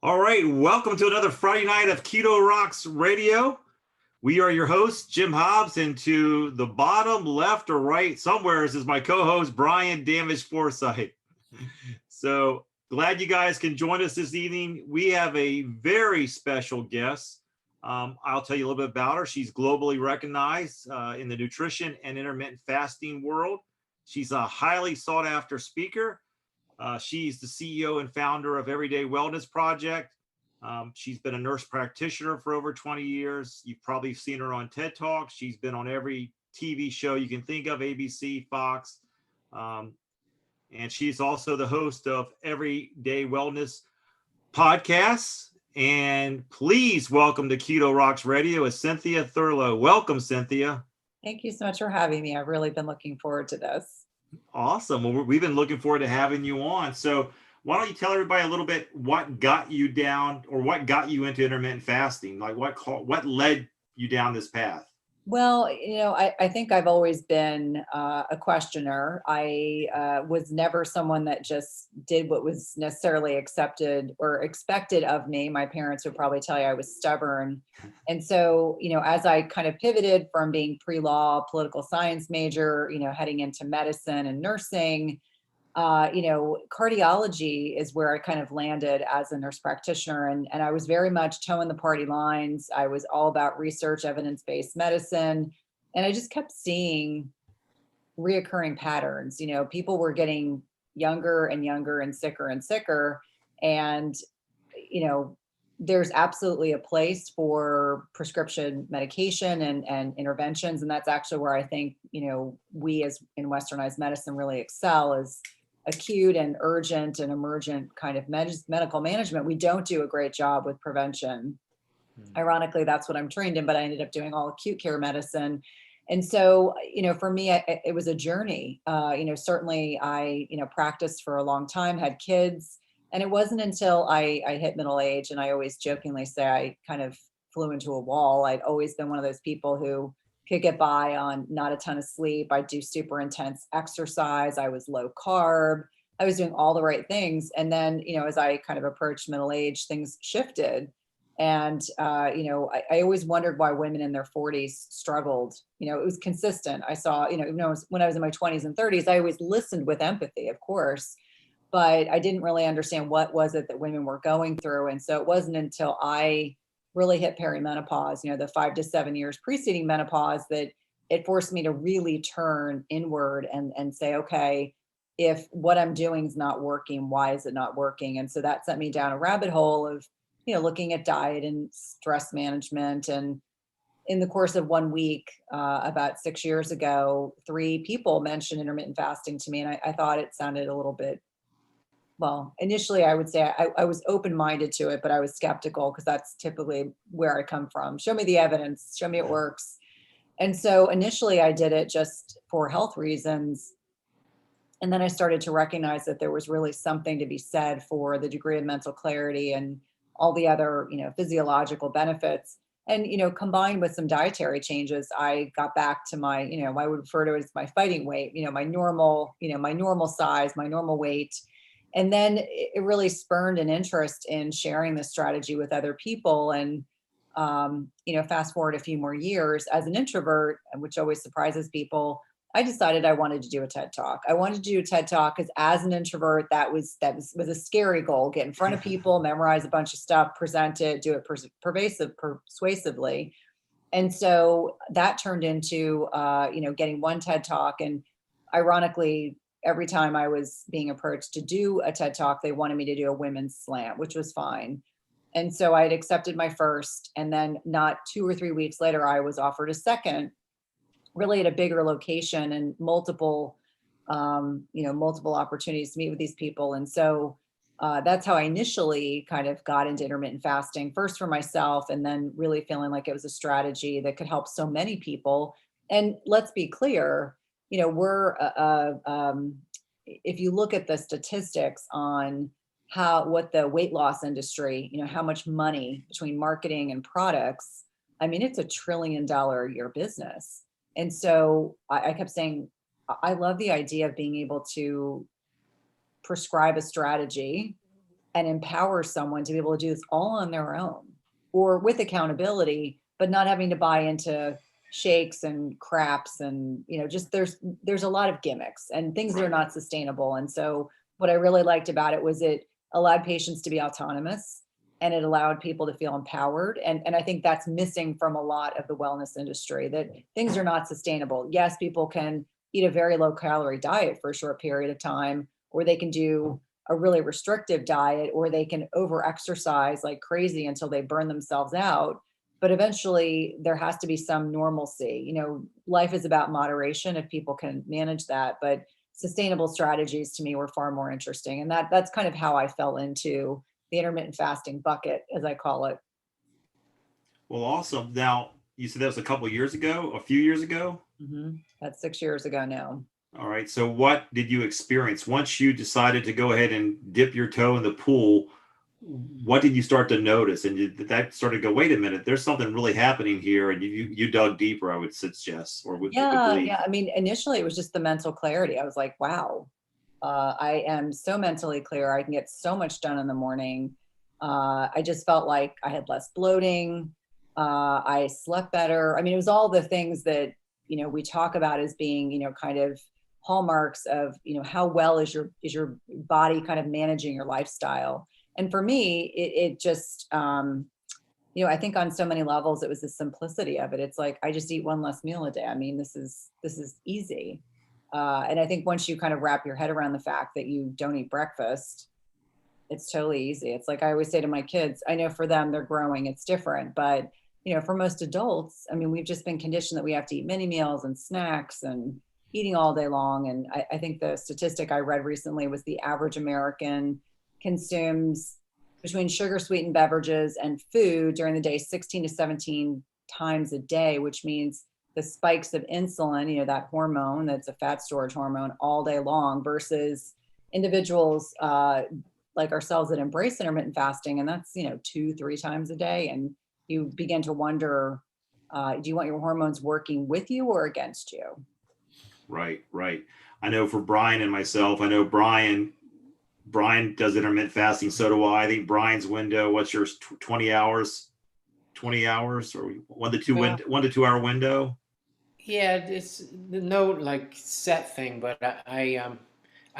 All right, welcome to another Friday night of Keto Rocks Radio. We are your hosts, Jim Hobbs, and to the bottom left or right, somewhere is my co-host, Brian Damage Forsythe. So glad you guys can join us this evening. We have a very special guest. I'll tell you a little bit about her. She's globally recognized in the nutrition and intermittent fasting world. She's a highly sought after speaker. She's the CEO and founder of Everyday Wellness Project. She's been a nurse practitioner for over 20 years. You've probably seen her on TED Talks. She's been on every TV show you can think of, ABC, Fox. And she's also the host of Everyday Wellness Podcasts. And please welcome to Keto Rocks Radio is Cynthia Thurlow. Welcome, Cynthia. Thank you so much for having me. I've really been looking forward to this. Awesome. Well, we've been looking forward to having you on. So why don't you tell everybody a little bit what got you down or what got you into intermittent fasting? Like what led you down this path? Well, I think I've always been a questioner. I was never someone that just did what was necessarily accepted or expected of me. My parents would probably tell you I was stubborn. And so, as I kind of pivoted from being pre-law, political science major, heading into medicine and nursing, cardiology is where I kind of landed as a nurse practitioner. And I was very much towing the party lines. I was all about research, evidence-based medicine. And I just kept seeing reoccurring patterns. People were getting younger and younger and sicker. And, there's absolutely a place for prescription medication and interventions. And that's actually where I think, we as in Westernized medicine really excel is acute and urgent and emergent kind of medical management. We don't do a great job with prevention. Ironically, that's what I'm trained in, but I ended up doing all acute care medicine. And so, for me, it was a journey. Certainly I, practiced for a long time, had kids, and it wasn't until I hit middle age, and I always jokingly say I kind of flew into a wall. I'd always been one of those people who could get by on not a ton of sleep. I do super intense exercise. I was low carb. I was doing all the right things. And then, as I kind of approached middle age, things shifted. And, I always wondered why women in their 40s struggled. It was consistent. I saw, when I was in my 20s and 30s, I always listened with empathy, of course, but I didn't really understand what was it that women were going through. And so it wasn't until I really hit perimenopause, the 5 to 7 years preceding menopause, that it forced me to really turn inward and say, okay, if what I'm doing is not working, why is it not working? And so that sent me down a rabbit hole of, looking at diet and stress management. And in the course of 1 week, about 6 years ago, 3 people mentioned intermittent fasting to me. And I thought it sounded a little bit, well, initially I would say I was open-minded to it, but I was skeptical because that's typically where I come from. Show me the evidence, show me it works. And so initially I did it just for health reasons. And then I started to recognize that there was really something to be said for the degree of mental clarity and all the other, physiological benefits. And, combined with some dietary changes, I got back to my, I would refer to it as my fighting weight, my normal size, my normal weight. And then it really spurned an interest in sharing this strategy with other people. And, fast forward a few more years as an introvert, which always surprises people, I decided I wanted to do a TED Talk. I wanted to do a TED Talk because as an introvert, that was a scary goal. Get in front of people, memorize a bunch of stuff, present it, do it persuasively. And so that turned into, getting one TED Talk. And ironically, every time I was being approached to do a TED Talk, they wanted me to do a women's slant, which was fine. And so I had accepted my first, and then not 2 or 3 weeks later, I was offered a second, really at a bigger location and multiple opportunities to meet with these people. And so that's how I initially kind of got into intermittent fasting, first for myself, and then really feeling like it was a strategy that could help so many people. And let's be clear, we're, if you look at the statistics on what the weight loss industry, how much money between marketing and products, I mean, it's $1 trillion a year business. And so I kept saying, I love the idea of being able to prescribe a strategy and empower someone to be able to do this all on their own or with accountability, but not having to buy into shakes and craps and, just there's a lot of gimmicks and things that are not sustainable. And so what I really liked about it was it allowed patients to be autonomous and it allowed people to feel empowered. And I think that's missing from a lot of the wellness industry, that things are not sustainable. Yes, people can eat a very low calorie diet for a short period of time, or they can do a really restrictive diet, or they can over exercise like crazy until they burn themselves out. But eventually there has to be some normalcy. Life is about moderation if people can manage that, but sustainable strategies to me were far more interesting. And that's kind of how I fell into the intermittent fasting bucket, as I call it. Well, awesome. Now, you said that was a few years ago? That's 6 years ago now. All right. So what did you experience once you decided to go ahead and dip your toe in the pool? What did you start to notice? And did that start to go, wait a minute, there's something really happening here. And you dug deeper, I would suggest, or would believe. Yeah. I mean, initially it was just the mental clarity. I was like, wow, I am so mentally clear. I can get so much done in the morning. I just felt like I had less bloating. I slept better. I mean, it was all the things that, we talk about as being, kind of hallmarks of, how well is your body kind of managing your lifestyle. And for me, it just, I think on so many levels, it was the simplicity of it. It's like, I just eat one less meal a day. I mean, this is easy. And I think once you kind of wrap your head around the fact that you don't eat breakfast, it's totally easy. It's like I always say to my kids, I know for them, they're growing, it's different. But, for most adults, I mean, we've just been conditioned that we have to eat mini meals and snacks and eating all day long. And I think the statistic I read recently was the average American consumes between sugar sweetened beverages and food during the day 16 to 17 times a day, which means the spikes of insulin, that hormone that's a fat storage hormone, all day long, versus individuals like ourselves that embrace intermittent fasting. And that's, 2-3 times a day. And you begin to wonder, do you want your hormones working with you or against you? Right. I know for Brian and myself, I know Brian does intermittent fasting. So do I. I think Brian's window, what's yours? 20 hours, or 1 to 2 hour window. Yeah, it's no like set thing, but I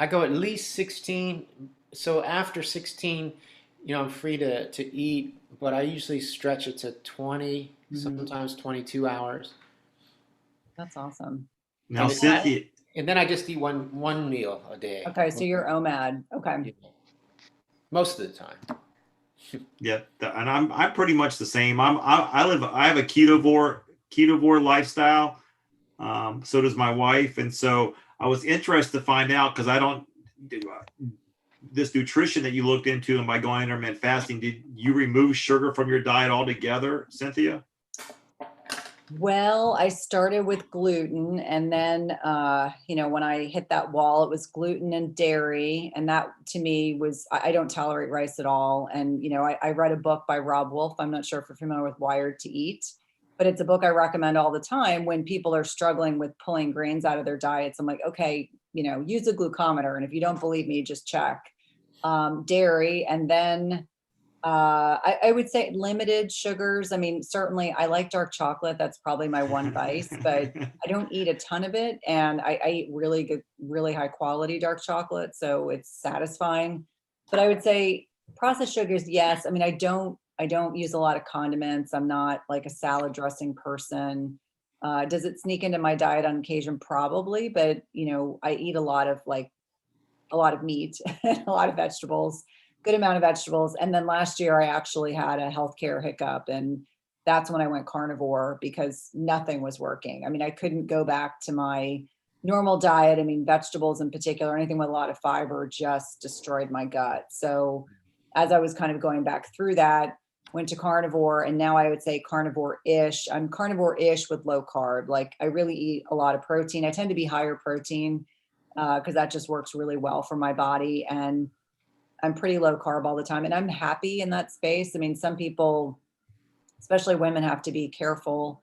go at least 16. So after 16, I'm free to eat, but I usually stretch it to 20, sometimes 22 hours. That's awesome. Now, Cynthia. And then I just eat one meal a day. Okay, so you're OMAD. Okay. Yeah. Most of the time. Yeah, and I'm pretty much the same. I have a ketovore lifestyle. So does my wife, and so I was interested to find out, because I don't this nutrition that you looked into, and by going intermittent fasting, did you remove sugar from your diet altogether, Cynthia? Well, I started with gluten, and then, when I hit that wall, it was gluten and dairy. And that to me was, I don't tolerate rice at all. And, I read a book by Rob Wolf. I'm not sure if you're familiar with Wired to Eat, but it's a book I recommend all the time when people are struggling with pulling grains out of their diets. I'm like, okay, use a glucometer. And if you don't believe me, just check dairy. And then I would say limited sugars. I mean, certainly I like dark chocolate. That's probably my one vice, but I don't eat a ton of it. And I eat really good, really high quality dark chocolate. So it's satisfying. But I would say processed sugars, yes. I mean, I don't use a lot of condiments. I'm not like a salad dressing person. Does it sneak into my diet on occasion? Probably. But, I eat a lot of meat and a lot of vegetables. Good amount of vegetables. And then last year I actually had a healthcare hiccup, and that's when I went carnivore because nothing was working. I mean, I couldn't go back to my normal diet. I mean, vegetables in particular, anything with a lot of fiber just destroyed my gut. So as I was kind of going back through that, went to carnivore, and now I would say carnivore-ish. I'm carnivore-ish with low carb. Like I really eat a lot of protein. I tend to be higher protein because that just works really well for my body. And I'm pretty low carb all the time, and I'm happy in that space. I mean, some people, especially women, have to be careful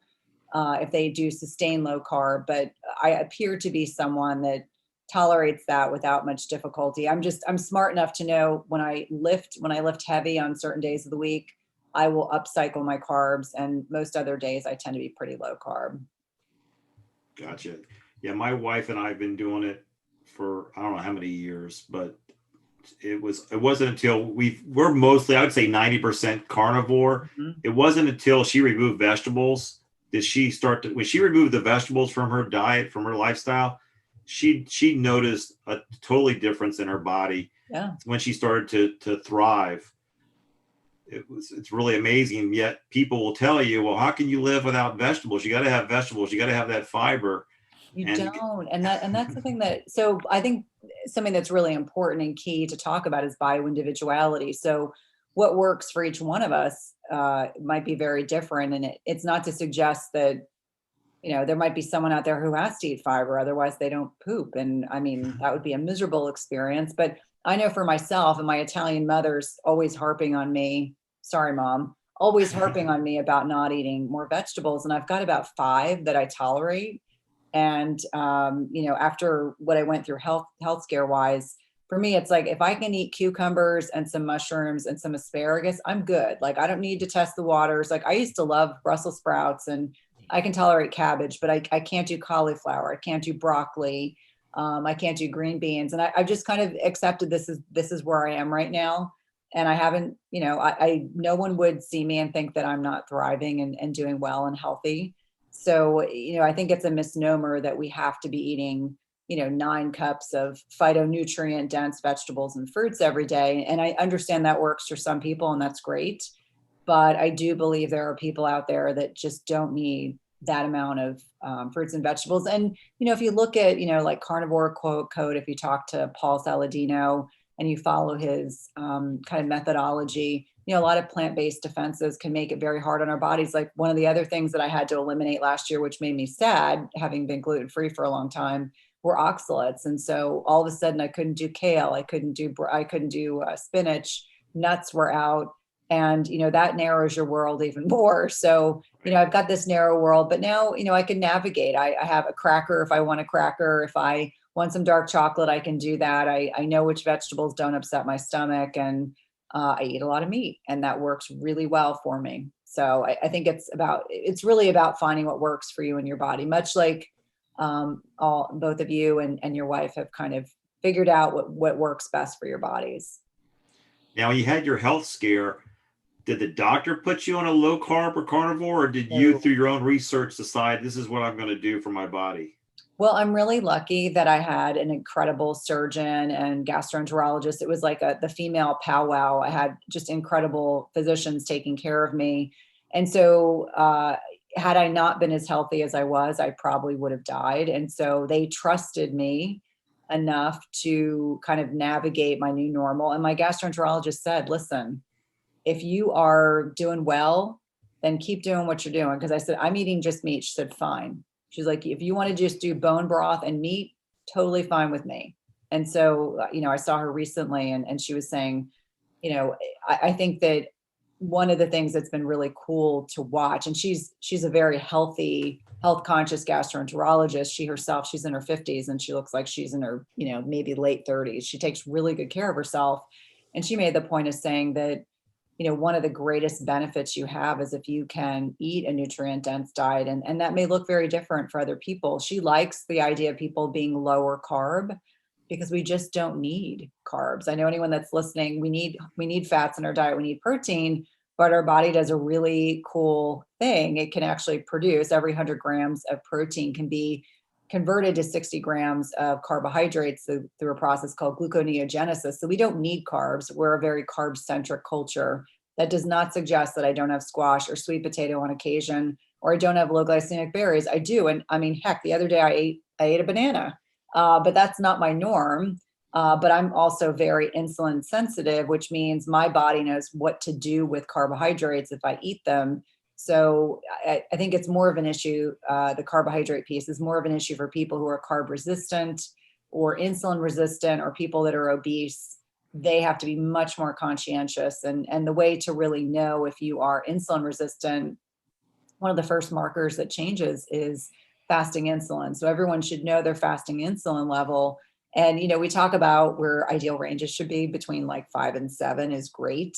if they do sustain low carb, but I appear to be someone that tolerates that without much difficulty. I'm smart enough to know when I lift heavy on certain days of the week, I will upcycle my carbs, and most other days I tend to be pretty low carb. Gotcha. Yeah, my wife and I have been doing it for I don't know how many years, but it wasn't until we're mostly, I would say 90% carnivore. Mm-hmm. It wasn't until she removed vegetables did she start to, when she removed the vegetables from her diet, from her lifestyle, she noticed a totally difference in her body. Yeah. When she started to thrive. It's really amazing. Yet people will tell you, well, how can you live without vegetables? You got to have vegetables. You got to have that fiber. You don't. And that's the thing so I think something that's really important and key to talk about is bioindividuality. So what works for each one of us might be very different. And it's not to suggest that, there might be someone out there who has to eat fiber, otherwise they don't poop. And I mean, that would be a miserable experience. But I know for myself, and my Italian mother's always harping on me, sorry, Mom, always harping on me about not eating more vegetables. And I've got about 5 that I tolerate. And, after what I went through health scare wise, for me, it's like, if I can eat cucumbers and some mushrooms and some asparagus, I'm good. Like, I don't need to test the waters. Like, I used to love Brussels sprouts, and I can tolerate cabbage, but I can't do cauliflower. I can't do broccoli. I can't do green beans. And I've just kind of accepted this is where I am right now. And I haven't, no one would see me and think that I'm not thriving and doing well and healthy. So, I think it's a misnomer that we have to be eating, 9 cups of phytonutrient dense vegetables and fruits every day. And I understand that works for some people, and that's great. But I do believe there are people out there that just don't need that amount of fruits and vegetables. And, if you look at, like Carnivore Code, if you talk to Paul Saladino and you follow his kind of methodology, a lot of plant-based defenses can make it very hard on our bodies. Like, one of the other things that I had to eliminate last year, which made me sad, having been gluten-free for a long time, were oxalates. And so all of a sudden I couldn't do kale. I couldn't do spinach. Nuts were out. And, that narrows your world even more. So, I've got this narrow world, but now, I can navigate. I have a cracker if I want a cracker. If I want some dark chocolate, I can do that. I know which vegetables don't upset my stomach, and I eat a lot of meat, and that works really well for me. So I think it's really about finding what works for you and your body, much like both of you and your wife have kind of figured out what works best for your bodies. Now, you had your health scare. Did the doctor put you on a low carb or carnivore, or did you, through your own research, decide this is what I'm going to do for my body? Well, I'm really lucky that I had an incredible surgeon and gastroenterologist. It was like the female powwow. I had just incredible physicians taking care of me. And so had I not been as healthy as I was, I probably would have died. And so they trusted me enough to kind of navigate my new normal. And my gastroenterologist said, listen, if you are doing well, then keep doing what you're doing. Because I said, I'm eating just meat. She said, fine. She's like, if you want to just do bone broth and meat, totally fine with me. And so, I saw her recently, and she was saying, I think that one of the things that's been really cool to watch, and she's a very health conscious gastroenterologist. She herself, she's in her 50s, and she looks like she's in her, maybe late 30s. She takes really good care of herself. And she made the point of saying that, one of the greatest benefits you have is if you can eat a nutrient dense diet, and that may look very different for other people. She likes the idea of people being lower carb because we just don't need carbs. I know anyone that's listening, we need fats in our diet, we need protein, but our body does a really cool thing. It can actually produce every 100 grams of protein can be converted to 60 grams of carbohydrates through a process called gluconeogenesis. So we don't need carbs. We're a very carb-centric culture. That does not suggest that I don't have squash or sweet potato on occasion, or I don't have low glycemic berries. I do. And I mean, heck, the other day I ate a banana, but that's not my norm. But I'm also very insulin sensitive, which means my body knows what to do with carbohydrates if I eat them. So I think it's more of an issue. The carbohydrate piece is more of an issue for people who are carb resistant or insulin resistant, or people that are obese. They have to be much more conscientious. And the way to really know if you are insulin resistant, one of the first markers that changes is fasting insulin. So everyone should know their fasting insulin level. And, we talk about where ideal ranges should be between like 5 and 7 is great.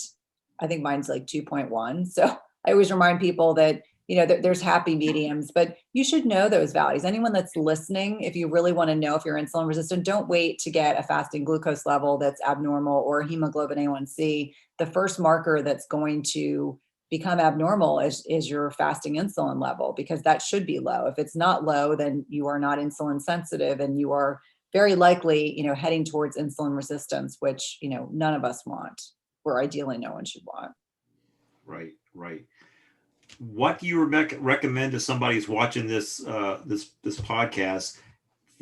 I think mine's like 2.1. So I always remind people that, there's happy mediums, but you should know those values. Anyone that's listening, if you really want to know if you're insulin resistant, don't wait to get a fasting glucose level that's abnormal or hemoglobin A1C. The first marker that's going to become abnormal is your fasting insulin level, because that should be low. If it's not low, then you are not insulin sensitive, and you are very likely, heading towards insulin resistance, which, none of us want, or ideally no one should want. Right. What do you recommend to somebody who's watching this podcast?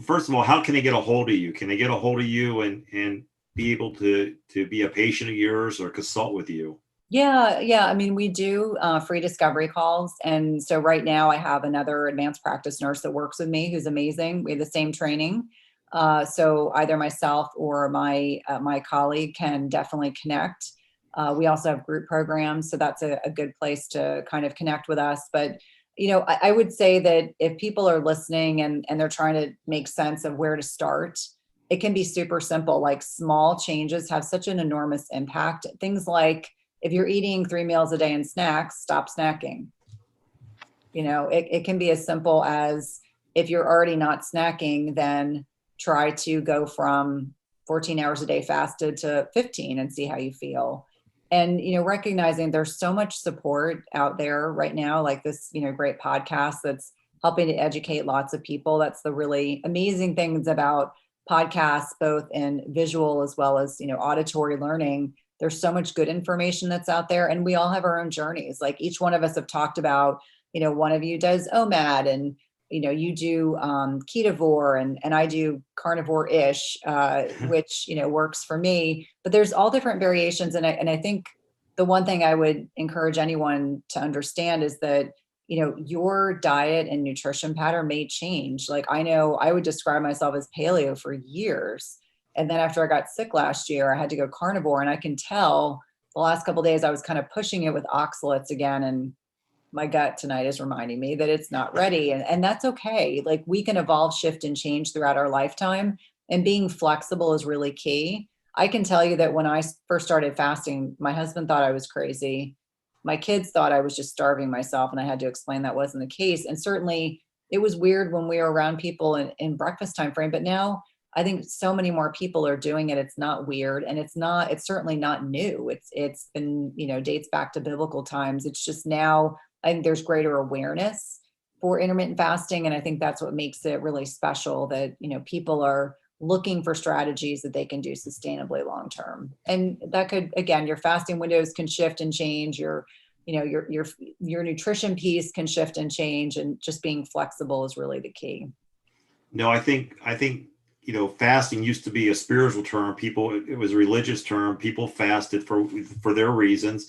First of all, how can they get a hold of you? Can they get a hold of you and be able to be a patient of yours or consult with you? Yeah. I mean, we do free discovery calls. And so right now I have another advanced practice nurse that works with me who's amazing. We have the same training. So either myself or my colleague can definitely connect. We also have group programs. So that's a good place to kind of connect with us. But, I would say that if people are listening and they're trying to make sense of where to start, it can be super simple. Like small changes have such an enormous impact. Things like, if you're eating 3 meals a day and snacks, stop snacking. It can be as simple as, if you're already not snacking, then try to go from 14 hours a day fasted to 15 and see how you feel. And, recognizing there's so much support out there right now, like this, great podcast that's helping to educate lots of people. That's the really amazing things about podcasts, both in visual as well as, auditory learning. There's so much good information that's out there, and we all have our own journeys. Like each one of us have talked about, one of you does OMAD, and, you do ketovore, and I do carnivore-ish, which, works for me. But there's all different variations. And I think the one thing I would encourage anyone to understand is that, your diet and nutrition pattern may change. Like I know I would describe myself as paleo for years. And then after I got sick last year, I had to go carnivore. And I can tell the last couple of days I was kind of pushing it with oxalates again. And my gut tonight is reminding me that it's not ready. And that's okay. Like we can evolve, shift, and change throughout our lifetime. And being flexible is really key. I can tell you that when I first started fasting, my husband thought I was crazy. My kids thought I was just starving myself. And I had to explain that wasn't the case. And certainly it was weird when we were around people in breakfast time frame. But now I think so many more people are doing it. It's not weird. And it's certainly not new. It's been, dates back to biblical times. It's just now I think there's greater awareness for intermittent fasting. And I think that's what makes it really special, that, people are looking for strategies that they can do sustainably long term. And that could, again, your fasting windows can shift and change. Your nutrition piece can shift and change, and just being flexible is really the key. No, I think fasting used to be a spiritual term. It was a religious term. People fasted for their reasons.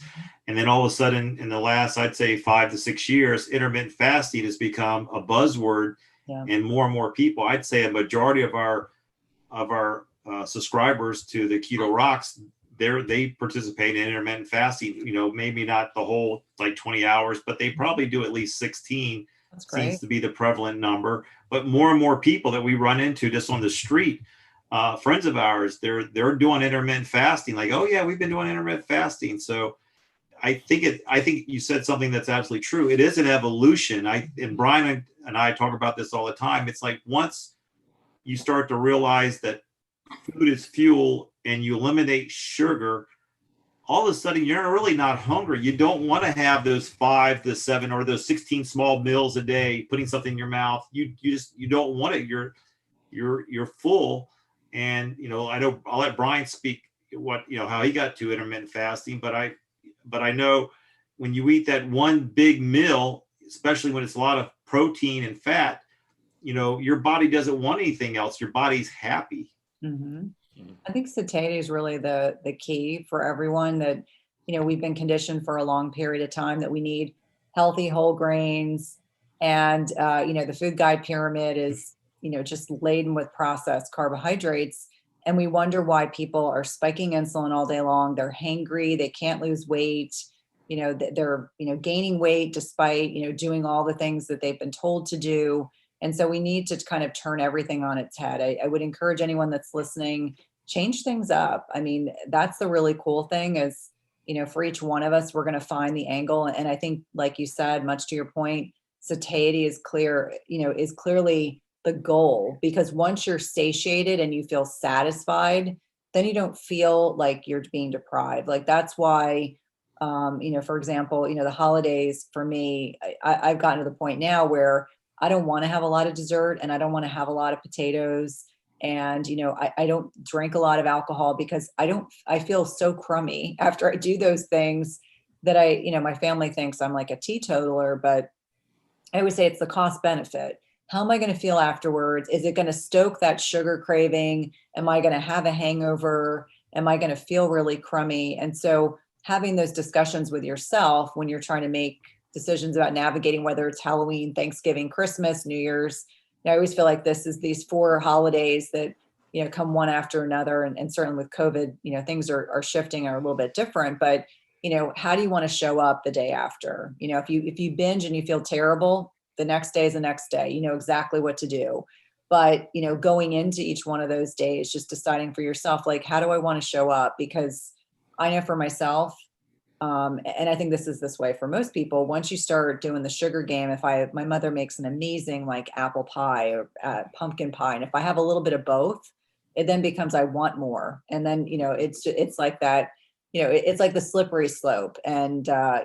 And then all of a sudden, in the last, I'd say 5 to 6 years, intermittent fasting has become a buzzword. Yeah. And more people, I'd say a majority of our subscribers to the Keto Rocks, they participate in intermittent fasting, maybe not the whole like 20 hours, but they probably do at least 16. That's great. Seems to be the prevalent number. But more and more people that we run into just on the street, friends of ours, they're doing intermittent fasting. Like, oh yeah, we've been doing intermittent fasting. So I think you said something that's absolutely true. It is an evolution. And Brian and I talk about this all the time. It's like once you start to realize that food is fuel and you eliminate sugar, all of a sudden you're really not hungry. You don't want to have those 5 to 7 or those 16 small meals a day, putting something in your mouth. You don't want it. You're full. And, I know I'll let Brian speak how he got to intermittent fasting, but I know when you eat that one big meal, especially when it's a lot of protein and fat, your body doesn't want anything else. Your body's happy. Mm-hmm. I think satiety is really the key for everyone, that, we've been conditioned for a long period of time that we need healthy whole grains. And, the food guide pyramid is, just laden with processed carbohydrates. And we wonder why people are spiking insulin all day long. They're hangry. They can't lose weight. They're, gaining weight despite, doing all the things that they've been told to do. And so we need to kind of turn everything on its head. I would encourage anyone that's listening, change things up. I mean, that's the really cool thing is, for each one of us, we're going to find the angle. And I think, like you said, much to your point, satiety is clearly the goal, because once you're satiated and you feel satisfied, then you don't feel like you're being deprived. Like that's why, for example, the holidays for me, I've gotten to the point now where I don't want to have a lot of dessert and I don't want to have a lot of potatoes. And, I don't drink a lot of alcohol because I feel so crummy after I do those things that my family thinks I'm like a teetotaler, but I always say it's the cost benefit. How am I going to feel afterwards? Is it going to stoke that sugar craving? Am I going to have a hangover? Am I going to feel really crummy? And so having those discussions with yourself when you're trying to make decisions about navigating, whether it's Halloween, Thanksgiving, Christmas, New Year's, I always feel like these 4 holidays that, come one after another. And certainly with COVID, things are shifting, are a little bit different, but how do you want to show up the day after? If you binge and you feel terrible, the next day is the next day, you know exactly what to do. But, going into each one of those days, just deciding for yourself, like, how do I want to show up? Because I know for myself, and I think this way for most people, once you start doing the sugar game, my mother makes an amazing like apple pie or pumpkin pie. And if I have a little bit of both, it then becomes, I want more. And then, it's like that, it's like the slippery slope. And, I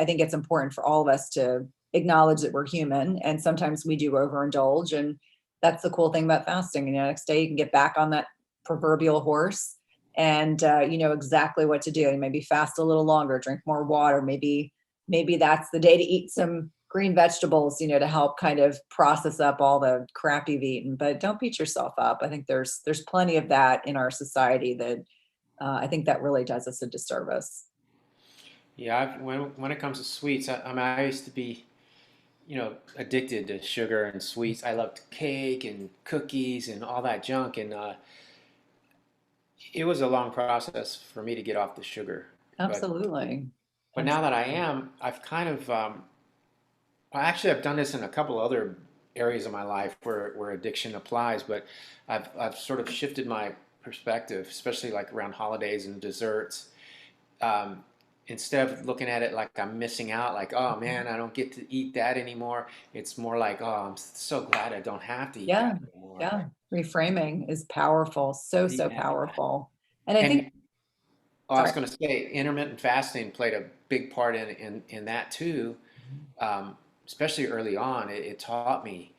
think it's important for all of us to acknowledge that we're human and sometimes we do overindulge. And that's the cool thing about fasting. Next day you can get back on that proverbial horse and you know exactly what to do. And maybe fast a little longer, drink more water. Maybe that's the day to eat some green vegetables, to help kind of process up all the crap you've eaten. But don't beat yourself up. I think there's plenty of that in our society that I think that really does us a disservice. Yeah, when it comes to sweets, I used to be, addicted to sugar and sweets. I loved cake and cookies and all that junk, and it was a long process for me to get off the sugar. Absolutely. But now that I've kind of, I've done this in a couple other areas of my life where addiction applies, but I've sort of shifted my perspective, especially like around holidays and desserts. Instead of looking at it like I'm missing out, like, oh man, I don't get to eat that anymore. It's more like, oh, I'm so glad I don't have to eat that anymore. Yeah. Reframing is powerful. So Yeah. powerful. And I think, I was going to say, intermittent fasting played a big part in that too. Especially early on, it taught me,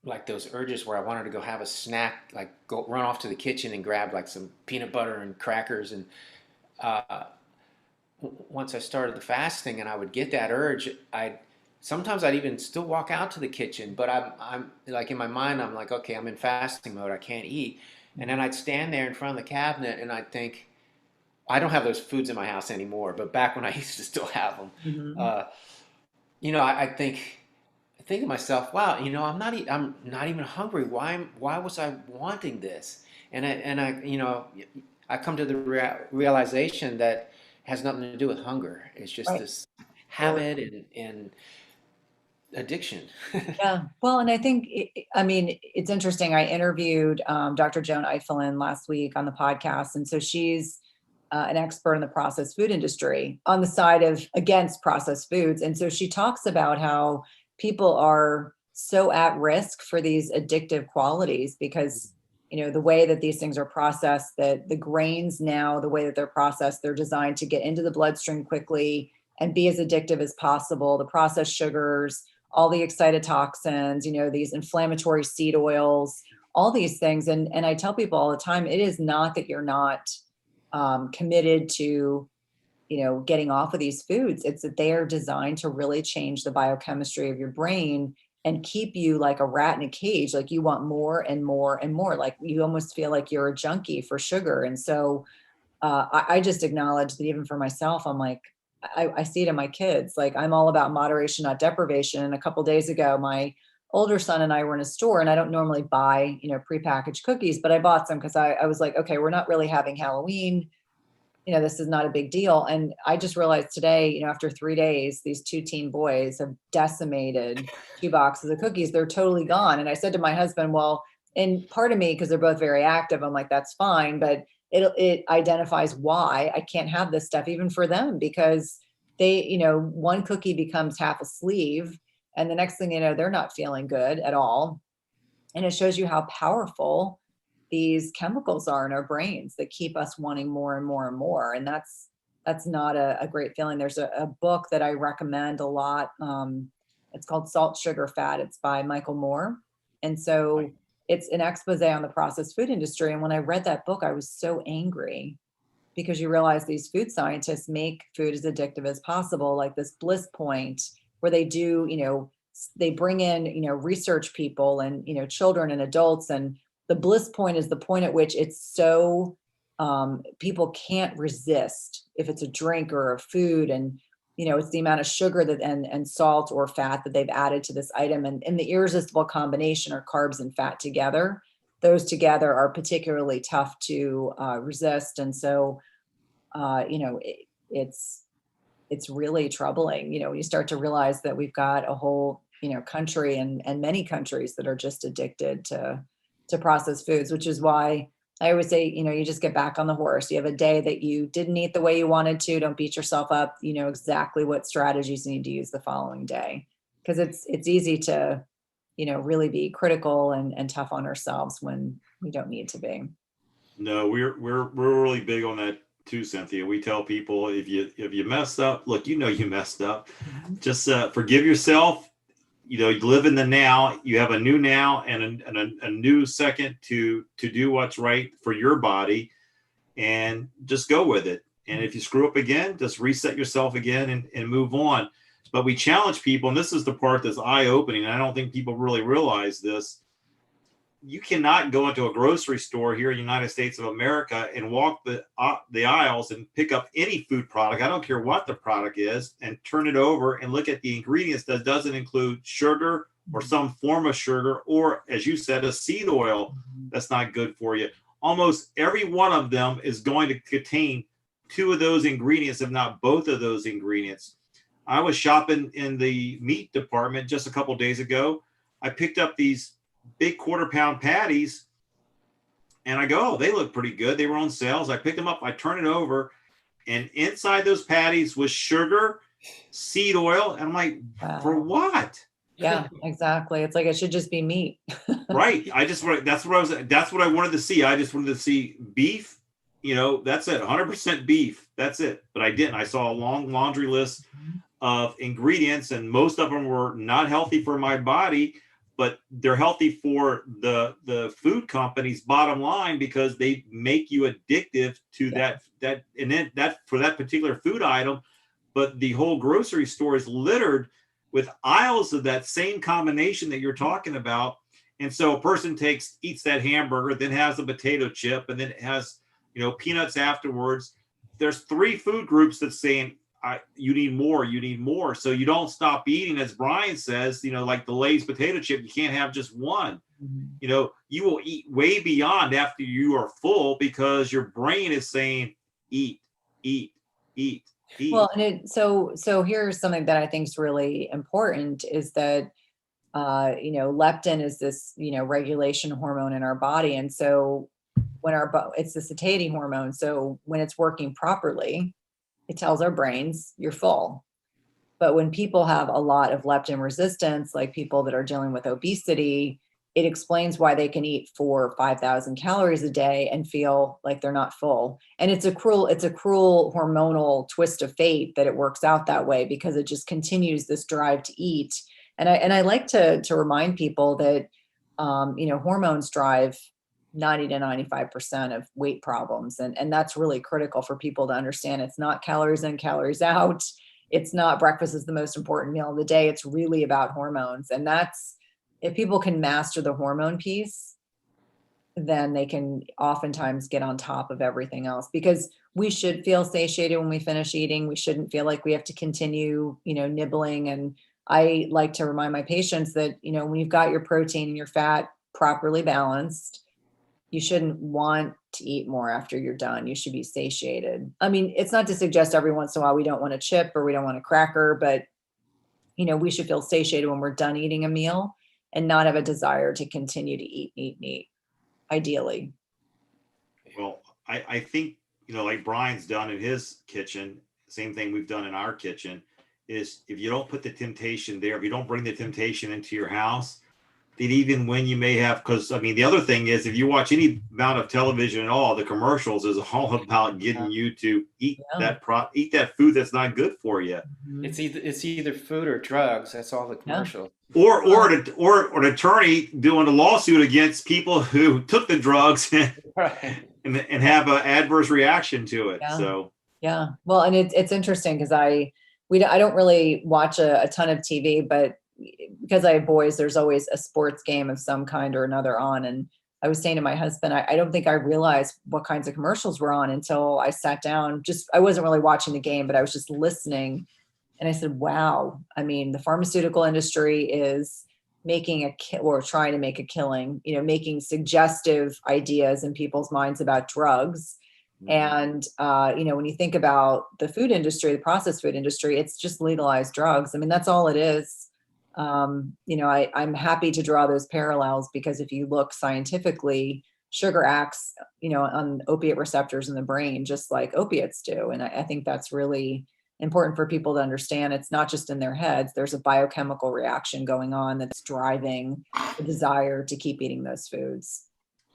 like those urges where I wanted to go have a snack, like go run off to the kitchen and grab like some peanut butter and crackers. And once I started the fasting and I would get that urge, sometimes I'd even still walk out to the kitchen, but I'm like in my mind, I'm like, okay, I'm in fasting mode. I can't eat. And then I'd stand there in front of the cabinet and I'd think, I don't have those foods in my house anymore, but back when I used to still have them, I think to myself, wow, I'm not even hungry. Why was I wanting this? And I come to the realization that it has nothing to do with hunger. It's just this habit and addiction. Yeah. Well, and I think, it's interesting. I interviewed Dr. Joan Eifelin last week on the podcast. And so she's an expert in the processed food industry on the side of against processed foods. And so she talks about how people are so at risk for these addictive qualities because, the way that these things are processed, that the grains now, the way that they're processed, they're designed to get into the bloodstream quickly and be as addictive as possible. The processed sugars, all the excitotoxins, these inflammatory seed oils, all these things. And I tell people all the time, it is not that you're not committed to, getting off of these foods. It's that they are designed to really change the biochemistry of your brain and keep you like a rat in a cage. Like you want more and more and more. Like you almost feel like you're a junkie for sugar. And so I just acknowledge that even for myself, I'm like, I see it in my kids. Like I'm all about moderation, not deprivation. And a couple of days ago, my older son and I were in a store, and I don't normally buy, prepackaged cookies, but I bought some because I was like, okay, we're not really having Halloween. this is not a big deal. And I just realized today, after 3 days, these 2 teen boys have decimated 2 boxes of cookies. They're totally gone. And I said to my husband, well, and part of me, because they're both very active, I'm like, that's fine, but it identifies why I can't have this stuff even for them, because they, one cookie becomes half a sleeve, and the next thing you know, they're not feeling good at all. And it shows you how powerful these chemicals are in our brains that keep us wanting more and more and more. And that's not a great feeling. There's a book that I recommend a lot. It's called Salt, Sugar, Fat. It's by Michael Moore. And so it's an expose on the processed food industry. And when I read that book, I was so angry, because you realize these food scientists make food as addictive as possible, like this bliss point where they do, they bring in, research people and, children and adults. And the bliss point is the point at which it's so, people can't resist if it's a drink or a food. And, it's the amount of sugar that and salt or fat that they've added to this item. And the irresistible combination are carbs and fat together. Those together are particularly tough to resist. And so, it's really troubling, when you start to realize that we've got a whole, country and many countries that are just addicted to processed foods, which is why I always say, you just get back on the horse. You have a day that you didn't eat the way you wanted to. Don't beat yourself up. You know exactly what strategies you need to use the following day, because it's easy to, really be critical and tough on ourselves when we don't need to be. No, we're really big on that too, Cynthia. We tell people, if you messed up, look, you messed up. Just forgive yourself. You live in the now. You have a new now and a new second to do what's right for your body, and just go with it. And if you screw up again, just reset yourself again and move on. But we challenge people, and this is the part that's eye-opening. I don't think people really realize this. You cannot go into a grocery store here in the United States of America and walk the aisles and pick up any food product. I don't care what the product is, and turn it over and look at the ingredients that doesn't include sugar or some form of sugar, or, as you said, a seed oil that's not good for you. Almost every one of them is going to contain 2 of those ingredients, if not both of those ingredients. I was shopping in the meat department just a couple of days ago. I picked up these big 1/4 pound patties, and I go, oh, they look pretty good. They were on sales. I picked them up, I turn it over, and inside those patties was sugar, seed oil, and I'm like, Wow. For what? Yeah, exactly. It's like it should just be meat. Right. That's what I wanted to see. I just wanted to see beef. That's it. 100% beef. That's it. But I didn't. I saw a long laundry list of ingredients, and most of them were not healthy for my body, but they're healthy for the food company's bottom line, because they make you addictive to that and then that for that particular food item. But the whole grocery store is littered with aisles of that same combination that you're talking about. And so a person eats that hamburger, then has a potato chip, and then it has, peanuts afterwards. There's 3 food groups that's saying, you need more. So you don't stop eating, as Brian says, like the Lay's potato chip, you can't have just one. You will eat way beyond after you are full, because your brain is saying, eat. Well, and so here's something that I think is really important, is that, leptin is this, regulation hormone in our body. And so when it's the satiety hormone. So when it's working properly, it tells our brains you're full. But when people have a lot of leptin resistance, like people that are dealing with obesity, it explains why they can eat 4,000 or 5,000 calories a day and feel like they're not full. And it's a cruel hormonal twist of fate that it works out that way, because it just continues this drive to eat. And I like to remind people that, hormones drive 90 to 95% of weight problems. And that's really critical for people to understand. It's not calories in, calories out. It's not breakfast is the most important meal of the day. It's really about hormones. And if people can master the hormone piece, then they can oftentimes get on top of everything else, because we should feel satiated when we finish eating. We shouldn't feel like we have to continue, nibbling. And I like to remind my patients that, when you've got your protein and your fat properly balanced, you shouldn't want to eat more after you're done. You should be satiated. I mean, it's not to suggest every once in a while we don't want a chip or we don't want a cracker, but we should feel satiated when we're done eating a meal and not have a desire to continue to eat, ideally. Well, I think, like Brian's done in his kitchen, same thing we've done in our kitchen, is if you don't put the temptation there, if you don't bring the temptation into your house, that even when you may have, because I mean, the other thing is, if you watch any amount of television at all, the commercials is all about getting you to eat eat that food that's not good for you. It's either food or drugs. That's all the commercial. Or an attorney doing a lawsuit against people who took the drugs and have an adverse reaction to it. So well, and it's interesting because I don't really watch a ton of TV, but because I have boys, there's always a sports game of some kind or another on. And I was saying to my husband, I don't think I realized what kinds of commercials were on until I sat down. I wasn't really watching the game, but I was just listening. And I said, wow, I mean, the pharmaceutical industry is making trying to make a killing, making suggestive ideas in people's minds about drugs. And, when you think about the food industry, the processed food industry, it's just legalized drugs. I mean, that's all it is. I'm happy to draw those parallels because if you look scientifically, sugar acts, on opiate receptors in the brain, just like opiates do. And I think that's really important for people to understand. It's not just in their heads. There's a biochemical reaction going on that's driving the desire to keep eating those foods.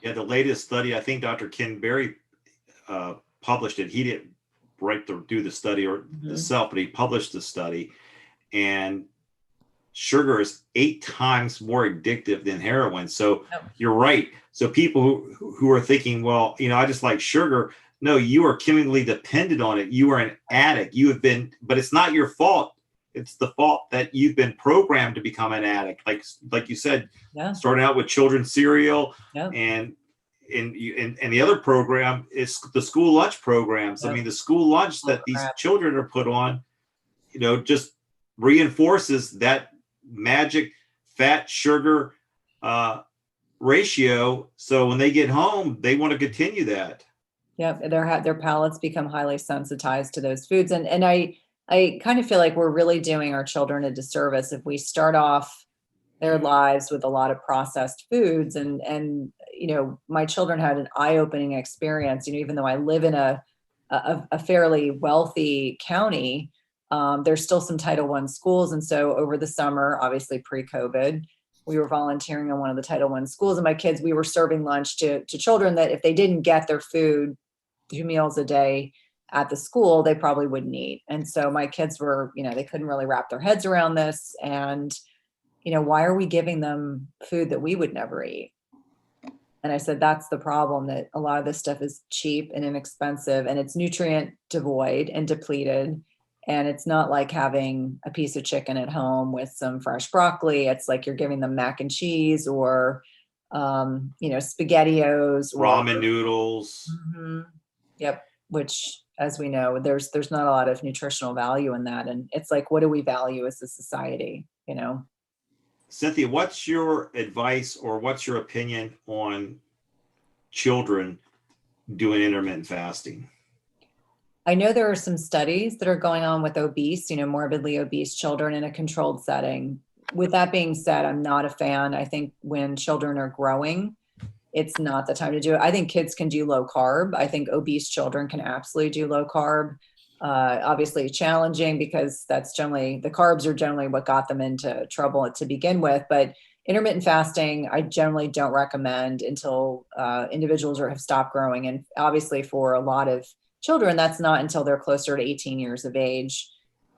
Yeah, the latest study, I think Dr. Ken Berry published it. He didn't do the study or himself, but he published the study. And sugar is 8 times more addictive than heroin. So you're right. So people who are thinking, well, I just like sugar. No, you are chemically dependent on it. You are an addict. But it's not your fault. It's the fault that you've been programmed to become an addict. Like you said, starting out with children's cereal and the other program is the school lunch programs. I mean, the school lunch that these children are put on, just reinforces that magic fat sugar ratio. So when they get home, they want to continue that. Their palates become highly sensitized to those foods. And I kind of feel like we're really doing our children a disservice if we start off their lives with a lot of processed foods. And my children had an eye-opening experience, even though I live in a fairly wealthy county, there's still some Title I schools. And so over the summer, obviously pre-COVID, we were volunteering in one of the Title I schools, and my kids, we were serving lunch to children that if they didn't get their food 2 meals a day at the school, they probably wouldn't eat. And so my kids were, they couldn't really wrap their heads around this. And, why are we giving them food that we would never eat? And I said, that's the problem, that a lot of this stuff is cheap and inexpensive and it's nutrient devoid and depleted. And it's not like having a piece of chicken at home with some fresh broccoli. It's like you're giving them mac and cheese or, SpaghettiOs. Ramen noodles. Yep. Which, as we know, there's not a lot of nutritional value in that. And it's like, what do we value as a society, Cynthia, what's your advice or what's your opinion on children doing intermittent fasting? I know there are some studies that are going on with obese, morbidly obese children in a controlled setting. With that being said, I'm not a fan. I think when children are growing, it's not the time to do it. I think kids can do low carb. I think obese children can absolutely do low carb. Obviously challenging because that's generally, the carbs are generally what got them into trouble to begin with. But intermittent fasting, I generally don't recommend until individuals have stopped growing. And obviously for a lot of children, that's not until they're closer to 18 years of age.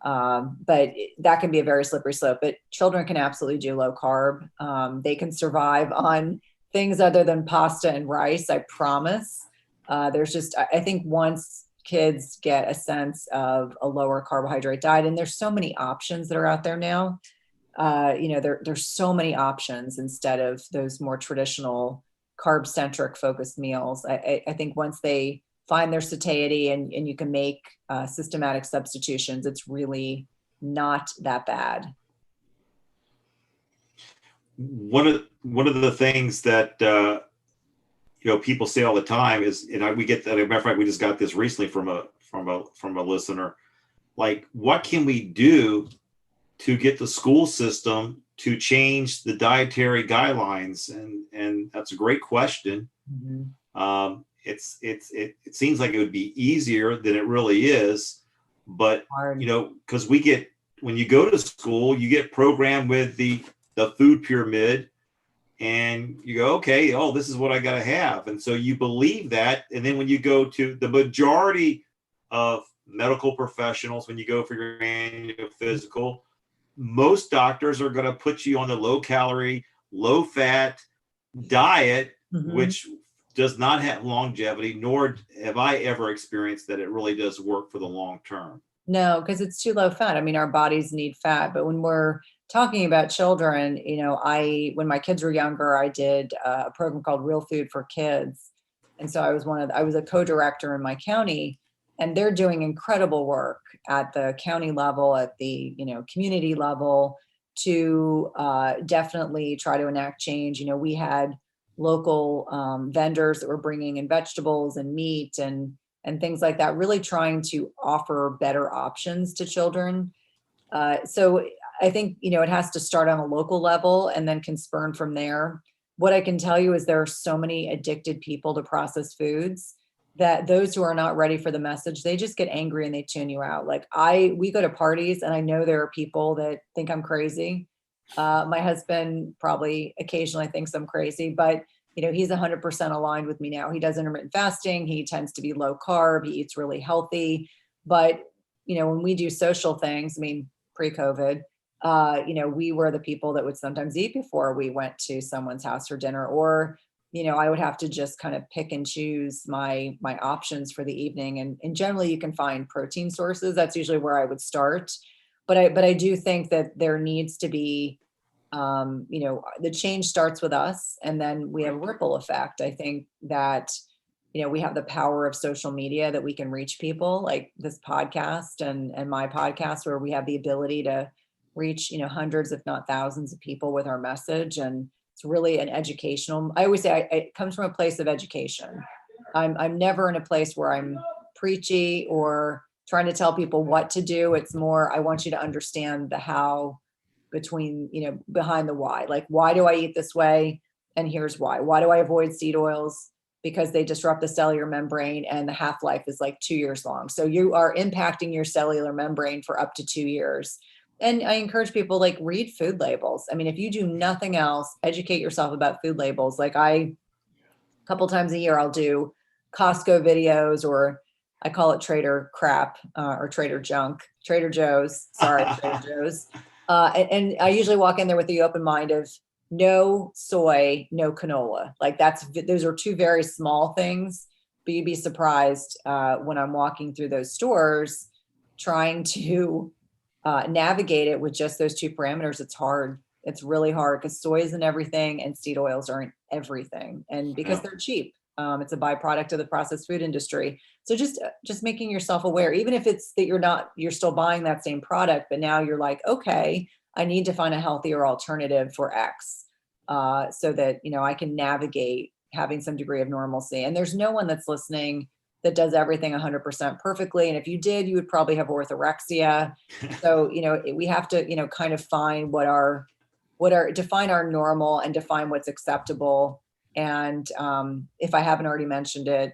But that can be a very slippery slope. But children can absolutely do low carb. They can survive on things other than pasta and rice, I promise. I think once kids get a sense of a lower carbohydrate diet, and there's so many options that are out there now, there's so many options instead of those more traditional carb-centric focused meals. I think once they find their satiety and you can make systematic substitutions, it's really not that bad. One of the things that people say all the time is, and we get that. As a matter of fact, we just got this recently from a listener. Like, what can we do to get the school system to change the dietary guidelines? And that's a great question. Mm-hmm. It seems like it would be easier than it really is, but Hard. because when you go to school, you get programmed with the food pyramid, and you go, okay, oh, this is what I got to have. And so you believe that. And then when you go to the majority of medical professionals, when you go for your annual physical, most doctors are going to put you on the low calorie, low fat diet, Mm-hmm. which does not have longevity, nor have I ever experienced that it really does work for the long term. No, because it's too low fat. I mean, our bodies need fat, but when we're talking about children, when my kids were younger, I did a program called Real Food for Kids. And so I was a co-director in my county, and they're doing incredible work at the county level, at the, community level to definitely try to enact change. We had local vendors that were bringing in vegetables and meat and things like that, really trying to offer better options to children. So I think, it has to start on a local level and then can spurn from there. What I can tell you is there are so many addicted people to processed foods that those who are not ready for the message, they just get angry and they tune you out. Like we go to parties and I know there are people that think I'm crazy. My husband probably occasionally thinks I'm crazy, but he's 100% aligned with me now. He does intermittent fasting. He tends to be low carb. He eats really healthy. But, when we do social things, I mean, pre-COVID, we were the people that would sometimes eat before we went to someone's house for dinner, or, I would have to just kind of pick and choose my options for the evening. And generally you can find protein sources. That's usually where I would start. But I do think that there needs to be, the change starts with us, and then we have a ripple effect. I think that, we have the power of social media that we can reach people like this podcast and my podcast, where we have the ability to reach, hundreds, if not thousands of people with our message. And it's really an educational, I always say it comes from a place of education. I'm never in a place where I'm preachy or trying to tell people what to do. It's more, I want you to understand the how behind the why. Like, why do I eat this way? And here's why. Why do I avoid seed oils? Because they disrupt the cellular membrane and the half-life is like 2 years long. So you are impacting your cellular membrane for up to 2 years. And I encourage people, like, read food labels. I mean, if you do nothing else, educate yourself about food labels. Like a couple times a year, I'll do Costco videos, or I call it Trader crap or Trader junk, Trader Joe's. Sorry, Trader Joe's. And I usually walk in there with the open mind of no soy, no canola. Like those are two very small things, but you'd be surprised when I'm walking through those stores trying to navigate it with just those two parameters. It's hard. It's really hard because soy isn't everything and seed oils aren't everything. And because they're cheap, it's a byproduct of the processed food industry. So just making yourself aware, even if it's that you're still buying that same product, but now you're like, okay, I need to find a healthier alternative for X, so that, I can navigate having some degree of normalcy. And there's no one that's listening that does everything 100% perfectly. And if you did, you would probably have orthorexia. So, we have to, kind of find define our normal and define what's acceptable. And if I haven't already mentioned it,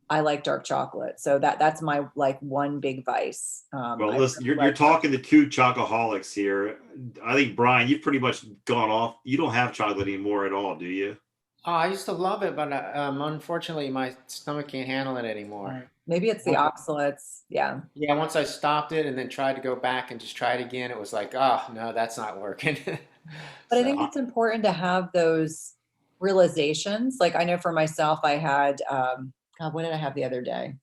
I like dark chocolate. So that's my one big vice. Well, listen, you're talking to two chocoholics here. I think, Brian, you've pretty much gone off. You don't have chocolate anymore at all, do you? Oh, I used to love it, but unfortunately, my stomach can't handle it anymore. Maybe it's the oxalates. Yeah. Yeah, once I stopped it and then tried to go back and just try it again, it was like, oh, no, that's not working. But I think it's important to have those realizations. Like, I know for myself, I had, God, what did I have the other day?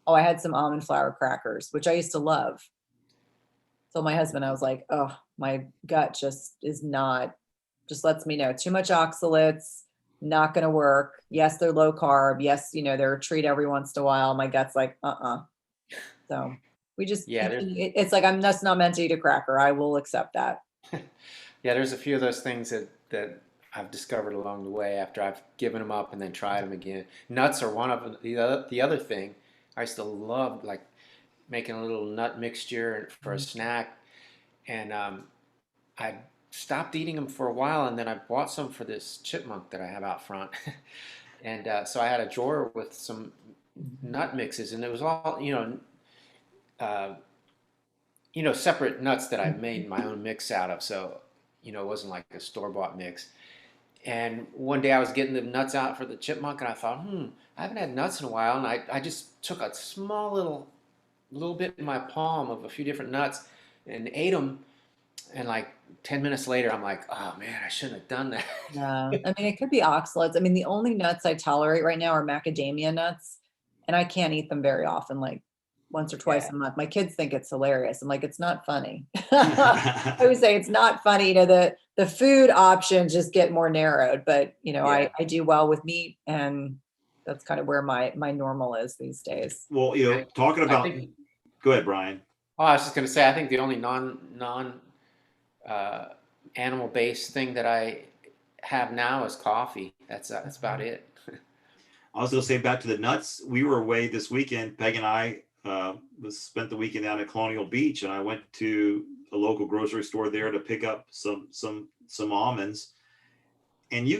Oh, I had some almond flour crackers, which I used to love. So my husband, I was like, oh, my gut just lets me know too much oxalates, not going to work. Yes, they're low carb. Yes, they're a treat every once in a while. My gut's like, So we just, it's like, I'm just not meant to eat a cracker. I will accept that. Yeah, there's a few of those things that I've discovered along the way after I've given them up and then tried them again. Nuts are one of them. The other thing, I used to love like making a little nut mixture for a snack, and I stopped eating them for a while, and then I bought some for this chipmunk that I have out front, and so I had a drawer with some nut mixes, and it was all separate nuts that I made my own mix out of. So it wasn't like a store-bought mix. And one day I was getting the nuts out for the chipmunk, and I thought, I haven't had nuts in a while, and I just took a small little bit in my palm of a few different nuts and ate them. And like 10 minutes later, I'm like, oh man, I shouldn't have done that. Yeah. I mean, it could be oxalates. I mean, the only nuts I tolerate right now are macadamia nuts, and I can't eat them very often, like once or twice a month. My kids think it's hilarious. I'm like, it's not funny. I would say it's not funny. The food options just get more narrowed, but I do well with meat, and that's kind of where my normal is these days. Well, talking about, go ahead, Brian. Oh, I was just going to say, I think the only non animal based thing that I have now is coffee. That's about it. I was going to say, back to the nuts. We were away this weekend. Peg and I spent the weekend down at Colonial Beach, and I went to a local grocery store there to pick up some almonds. And you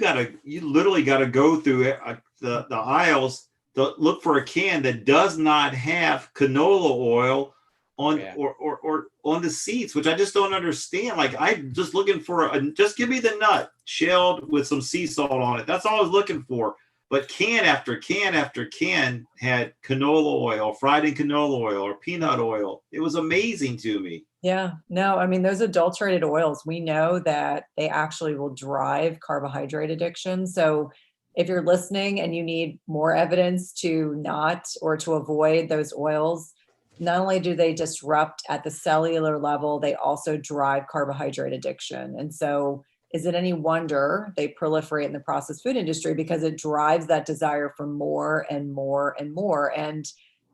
literally got to go through the aisles to look for a can that does not have canola oil on or on the seats, which I just don't understand. Like, I'm just looking for just give me the nut shelled with some sea salt on it. That's all I was looking for. But can after can after can had canola oil, fried in canola oil or peanut oil. It was amazing to me. Yeah, no, I mean, those adulterated oils, we know that they actually will drive carbohydrate addiction. So if you're listening and you need more evidence to not or to avoid those oils, not only do they disrupt at the cellular level, they also drive carbohydrate addiction. And so is it any wonder they proliferate in the processed food industry? Because it drives that desire for more and more and more. And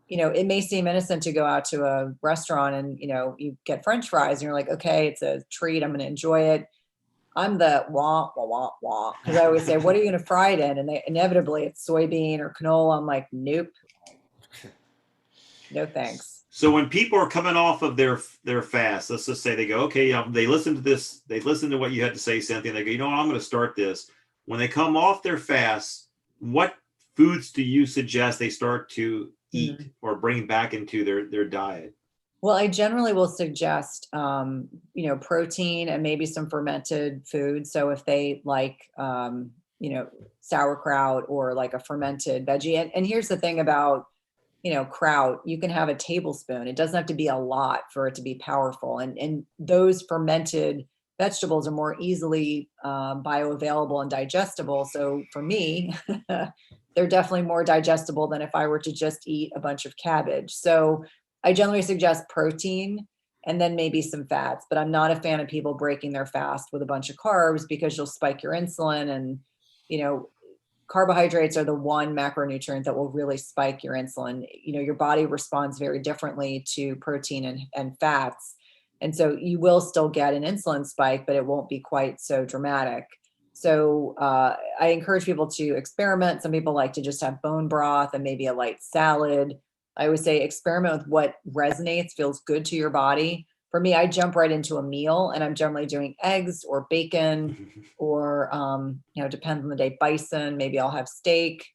it may seem innocent to go out to a restaurant and, you get French fries and you're like, okay, it's a treat, I'm going to enjoy it. I'm the wah, wah, wah, wah. Because I always say, what are you going to fry it in? And inevitably it's soybean or canola. I'm like, nope. No thanks. So when people are coming off of their fast, let's just say they go, okay, they listen to this, they listen to what you had to say, Cynthia, and they go, I'm going to start this. When they come off their fast, what foods do you suggest they start to eat or bring back into their diet? Well, I generally will suggest, protein and maybe some fermented food. So if they like, sauerkraut or like a fermented veggie. And here's the thing about, kraut, you can have a tablespoon. It doesn't have to be a lot for it to be powerful. And those fermented vegetables are more easily bioavailable and digestible. So for me, they're definitely more digestible than if I were to just eat a bunch of cabbage. So I generally suggest protein and then maybe some fats, but I'm not a fan of people breaking their fast with a bunch of carbs because you'll spike your insulin. And, carbohydrates are the one macronutrient that will really spike your insulin. Your body responds very differently to protein and fats. And so you will still get an insulin spike, but it won't be quite so dramatic. So I encourage people to experiment. Some people like to just have bone broth and maybe a light salad. I would say experiment with what resonates, feels good to your body. For me, I jump right into a meal, and I'm generally doing eggs or bacon or, depends on the day, bison. Maybe I'll have steak.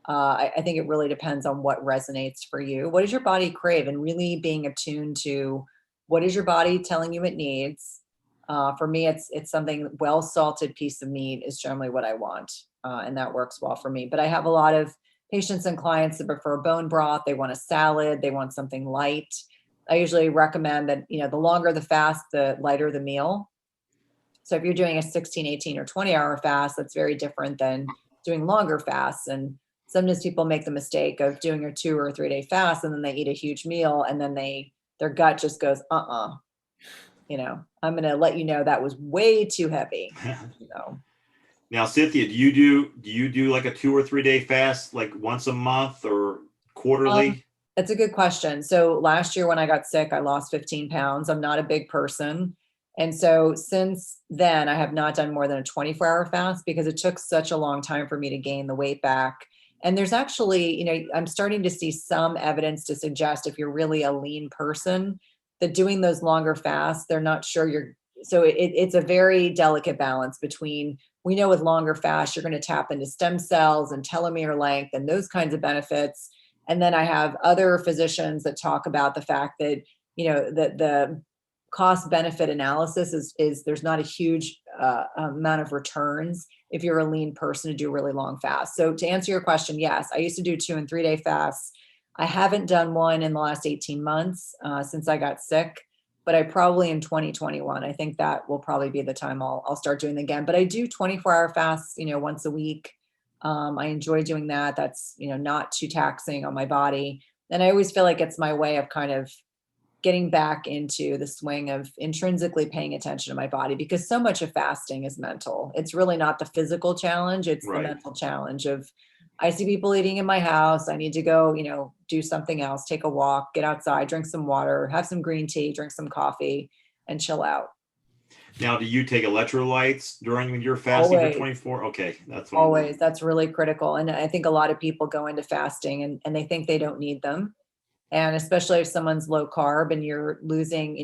I think it really depends on what resonates for you. What does your body crave? And really being attuned to what is your body telling you it needs. For me, it's something well-salted piece of meat is generally what I want. And that works well for me. But I have a lot of patients and clients that prefer bone broth. They want a salad. They want something light. I usually recommend that, the longer the fast, the lighter the meal. So if you're doing a 16, 18, or 20-hour fast, that's very different than doing longer fasts. And sometimes people make the mistake of doing a 2 or 3 day fast, and then they eat a huge meal, and then their gut just goes, I'm going to let you know that was way too heavy. Now, Cynthia, do you do like a 2 or 3 day fast, like once a month or quarterly? That's a good question. So last year when I got sick, I lost 15 pounds. I'm not a big person. And so since then, I have not done more than a 24-hour fast because it took such a long time for me to gain the weight back. And there's actually, I'm starting to see some evidence to suggest if you're really a lean person, that doing those longer fasts, they're not sure so it's a very delicate balance between, we know with longer fasts, you're going to tap into stem cells and telomere length and those kinds of benefits. And then I have other physicians that talk about the fact that, that the cost benefit analysis is there's not a huge amount of returns if you're a lean person to do really long fasts. So to answer your question, yes, I used to do 2 and 3 day fasts. I haven't done one in the last 18 months since I got sick, but I probably in 2021, I think that will probably be the time I'll start doing it again. But I do 24-hour fasts, once a week. I enjoy doing that. That's, not too taxing on my body. And I always feel like it's my way of kind of getting back into the swing of intrinsically paying attention to my body, because so much of fasting is mental. It's really not the physical challenge. It's the mental challenge of, I see people eating in my house. I need to go, do something else, take a walk, get outside, drink some water, have some green tea, drink some coffee, and chill out. Now, do you take electrolytes during your fasting for 24? Okay. That's always. That's really critical. And I think a lot of people go into fasting and they think they don't need them. And especially if someone's low carb and you're losing,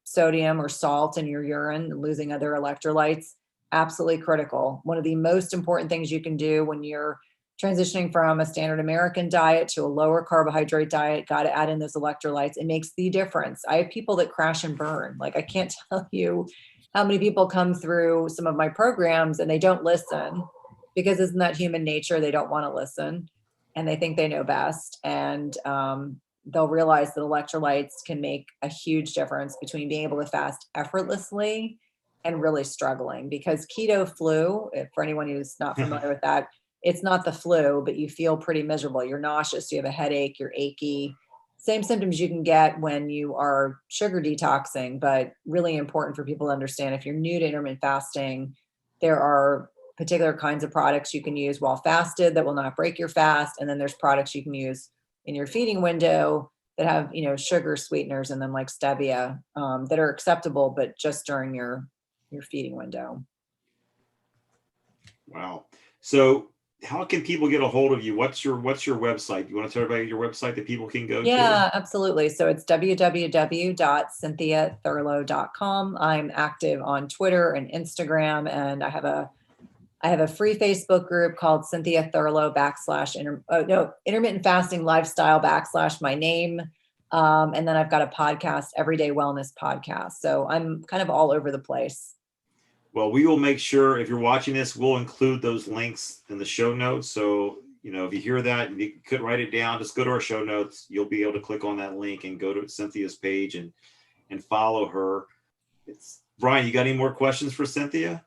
sodium or salt in your urine, losing other electrolytes, absolutely critical. One of the most important things you can do when you're transitioning from a standard American diet to a lower carbohydrate diet, got to add in those electrolytes. It makes the difference. I have people that crash and burn. Like, I can't tell you how many people come through some of my programs and they don't listen, because isn't that human nature? They don't want to listen and they think they know best. And, they'll realize that electrolytes can make a huge difference between being able to fast effortlessly and really struggling. Because keto flu, for anyone who's not familiar with that, it's not the flu, but you feel pretty miserable. You're nauseous, you have a headache, you're achy. Same symptoms you can get when you are sugar detoxing, but really important for people to understand. If you're new to intermittent fasting, there are particular kinds of products you can use while fasted that will not break your fast. And then there's products you can use in your feeding window that have, sugar sweeteners and then like stevia that are acceptable, but just during your feeding window. Wow. So how can people get a hold of you? What's your website? You want to tell everybody your website that people can go to? Yeah, absolutely. So it's www.cynthiathurlow.com. I'm active on Twitter and Instagram, and I have a free Facebook group called Cynthia Thurlow Intermittent Fasting Lifestyle / my name. And then I've got a podcast, Everyday Wellness Podcast. So I'm kind of all over the place. Well, we will make sure, if you're watching this, we'll include those links in the show notes. So, if you hear that, you could write it down, just go to our show notes. You'll be able to click on that link and go to Cynthia's page and follow her. Brian, you got any more questions for Cynthia?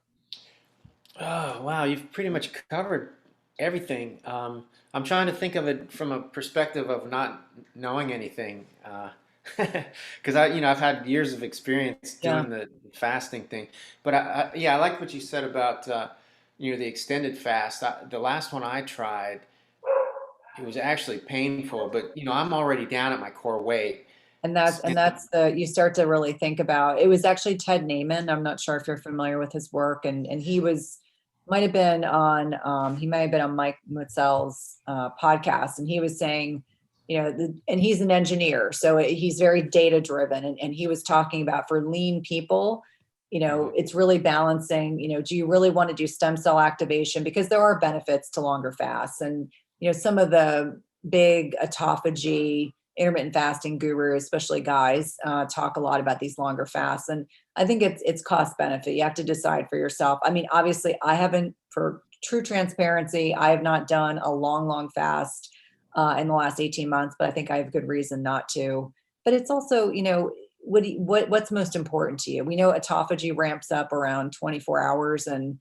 Oh, wow. You've pretty much covered everything. I'm trying to think of it from a perspective of not knowing anything. Because I've had years of experience doing the fasting thing. But I like what you said about, the extended fast. The last one I tried, it was actually painful, but I'm already down at my core weight. And that's you start to really think about, it was actually Ted Naiman. I'm not sure if you're familiar with his work, and he might have been on Mike Mutzel's podcast, and he was saying, and he's an engineer, so he's very data driven, and he was talking about, for lean people, it's really balancing, do you really want to do stem cell activation? Because there are benefits to longer fasts, and some of the big autophagy intermittent fasting gurus, especially guys, talk a lot about these longer fasts. And I think it's cost benefit. You have to decide for yourself. I mean, obviously I haven't, for true transparency, I have not done a long fast in the last 18 months, but I think I have good reason not to. But it's also, what's most important to you? We know autophagy ramps up around 24 hours. And,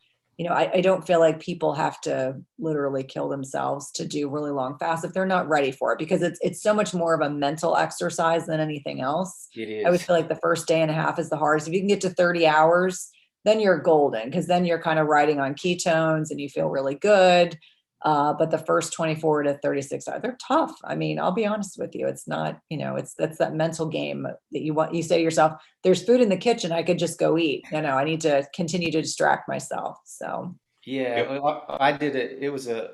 I don't feel like people have to literally kill themselves to do really long fasts if they're not ready for it, because it's so much more of a mental exercise than anything else. It is. I would feel like the first day and a half is the hardest. If you can get to 30 hours, then you're golden, because then you're kind of riding on ketones and you feel really good. But the first 24 to 36 hours, they're tough. I mean, I'll be honest with you. It's not, that's that mental game that you say to yourself, there's food in the kitchen. I could just go eat. I need to continue to distract myself. So. Yeah, Yep. well, I did it. It was a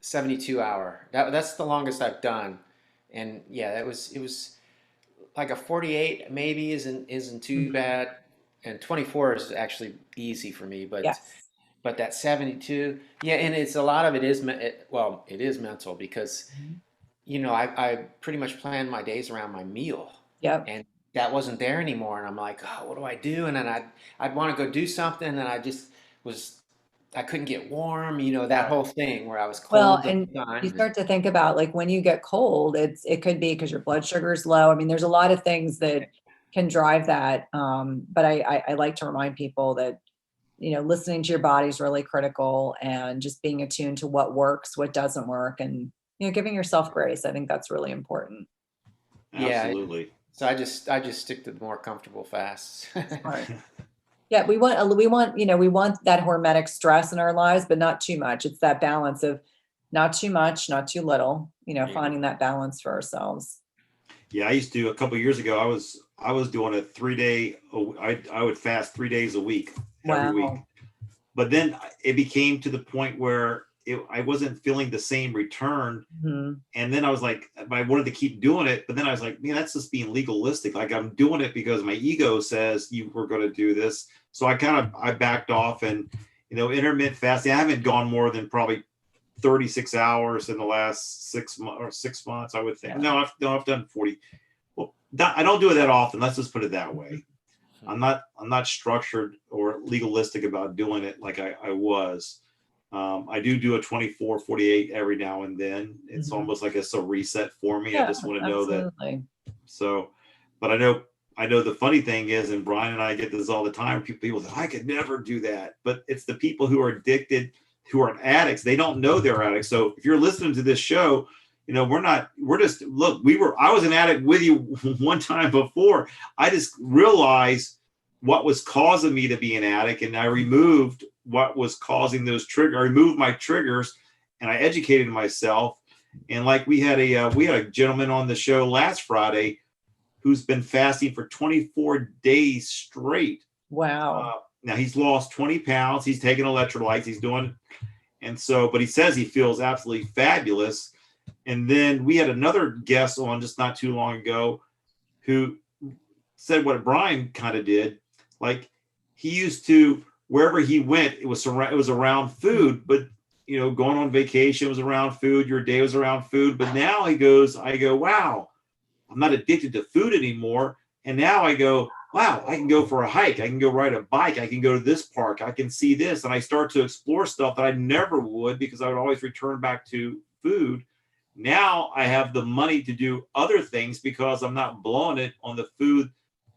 72 hour. That's the longest I've done. And yeah, it was like a 48 maybe isn't too Mhm. bad. And 24 is actually easy for me, Yes. but that 72, yeah, and it's a lot of it is it is mental because Mhm. I pretty much plan my days around my meal, Yep. and that wasn't there anymore. And I'm like, oh, what do I do? And then I'd want to go do something, and I couldn't get warm, that whole thing where I was Well, cold the and whole you time. And start to think about like when you get cold, it could be because your blood sugar is low. I mean, there's a lot of things that can drive that. But I like to remind people that, listening to your body is really critical, and just being attuned to what works, what doesn't work, and, giving yourself grace. I think that's really important. yeah, Absolutely. so I just stick to the more comfortable fasts. Smart. Yeah, we want that hormetic stress in our lives, but not too much. It's that balance of not too much, not too little, Yeah. finding that balance for ourselves. Yeah, I used to a couple of years ago. I was doing a 3 day. I would fast 3 days a week every week. Wow. But then it became to the point where I wasn't feeling the same return. Mhm. And then I was like, I wanted to keep doing it. But then I was like, man, that's just being legalistic. Like I'm doing it because my ego says you were going to do this. So I backed off, and, intermittent fasting, I haven't gone more than probably 36 hours in the last 6 months, I would think. Yeah. No, I've done 40. Well, I don't do it that often. Let's just put it that way. I'm not structured or legalistic about doing it like I was. I do a 24, 48 every now and then. It's Mhm. almost like it's a reset for me. I Yeah, just want to know that. absolutely. So, but I know the funny thing is, and Brian and I get this all the time. People say, I could never do that. But it's the people who are addicted, who are addicts. They don't know they're addicts. So if you're listening to this show, I was an addict with you one time before. I just realized what was causing me to be an addict, and I removed what was causing those triggers. I removed my triggers, and I educated myself. And like we had a gentleman on the show last Friday who's been fasting for 24 days straight. Wow. Now he's lost 20 pounds. He's taking electrolytes. He's doing, but he says he feels absolutely fabulous. And then we had another guest on just not too long ago who said what Brian kind of did. Like he used to, wherever he went, it was around food, but going on vacation was around food. Your day was around food. But now I go, wow, I'm not addicted to food anymore. And now I go, wow, I can go for a hike. I can go ride a bike. I can go to this park. I can see this. And I start to explore stuff that I never would, because I would always return back to food. Now I have the money to do other things because I'm not blowing it on the food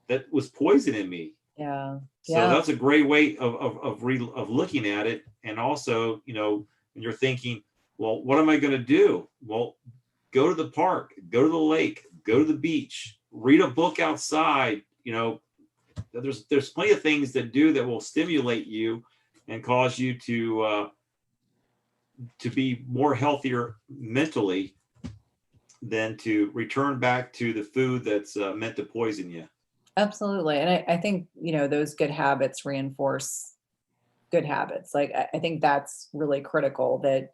that was poisoning me. Yeah. So Yeah. that's a great way of looking at it. And also, when you're thinking, well, what am I going to do? Well, go to the park, go to the lake, go to the beach, read a book outside. There's plenty of things that will stimulate you and cause you to be more healthier mentally than to return back to the food that's meant to poison you. Absolutely. And I think, those good habits reinforce good habits. Like, I think that's really critical, that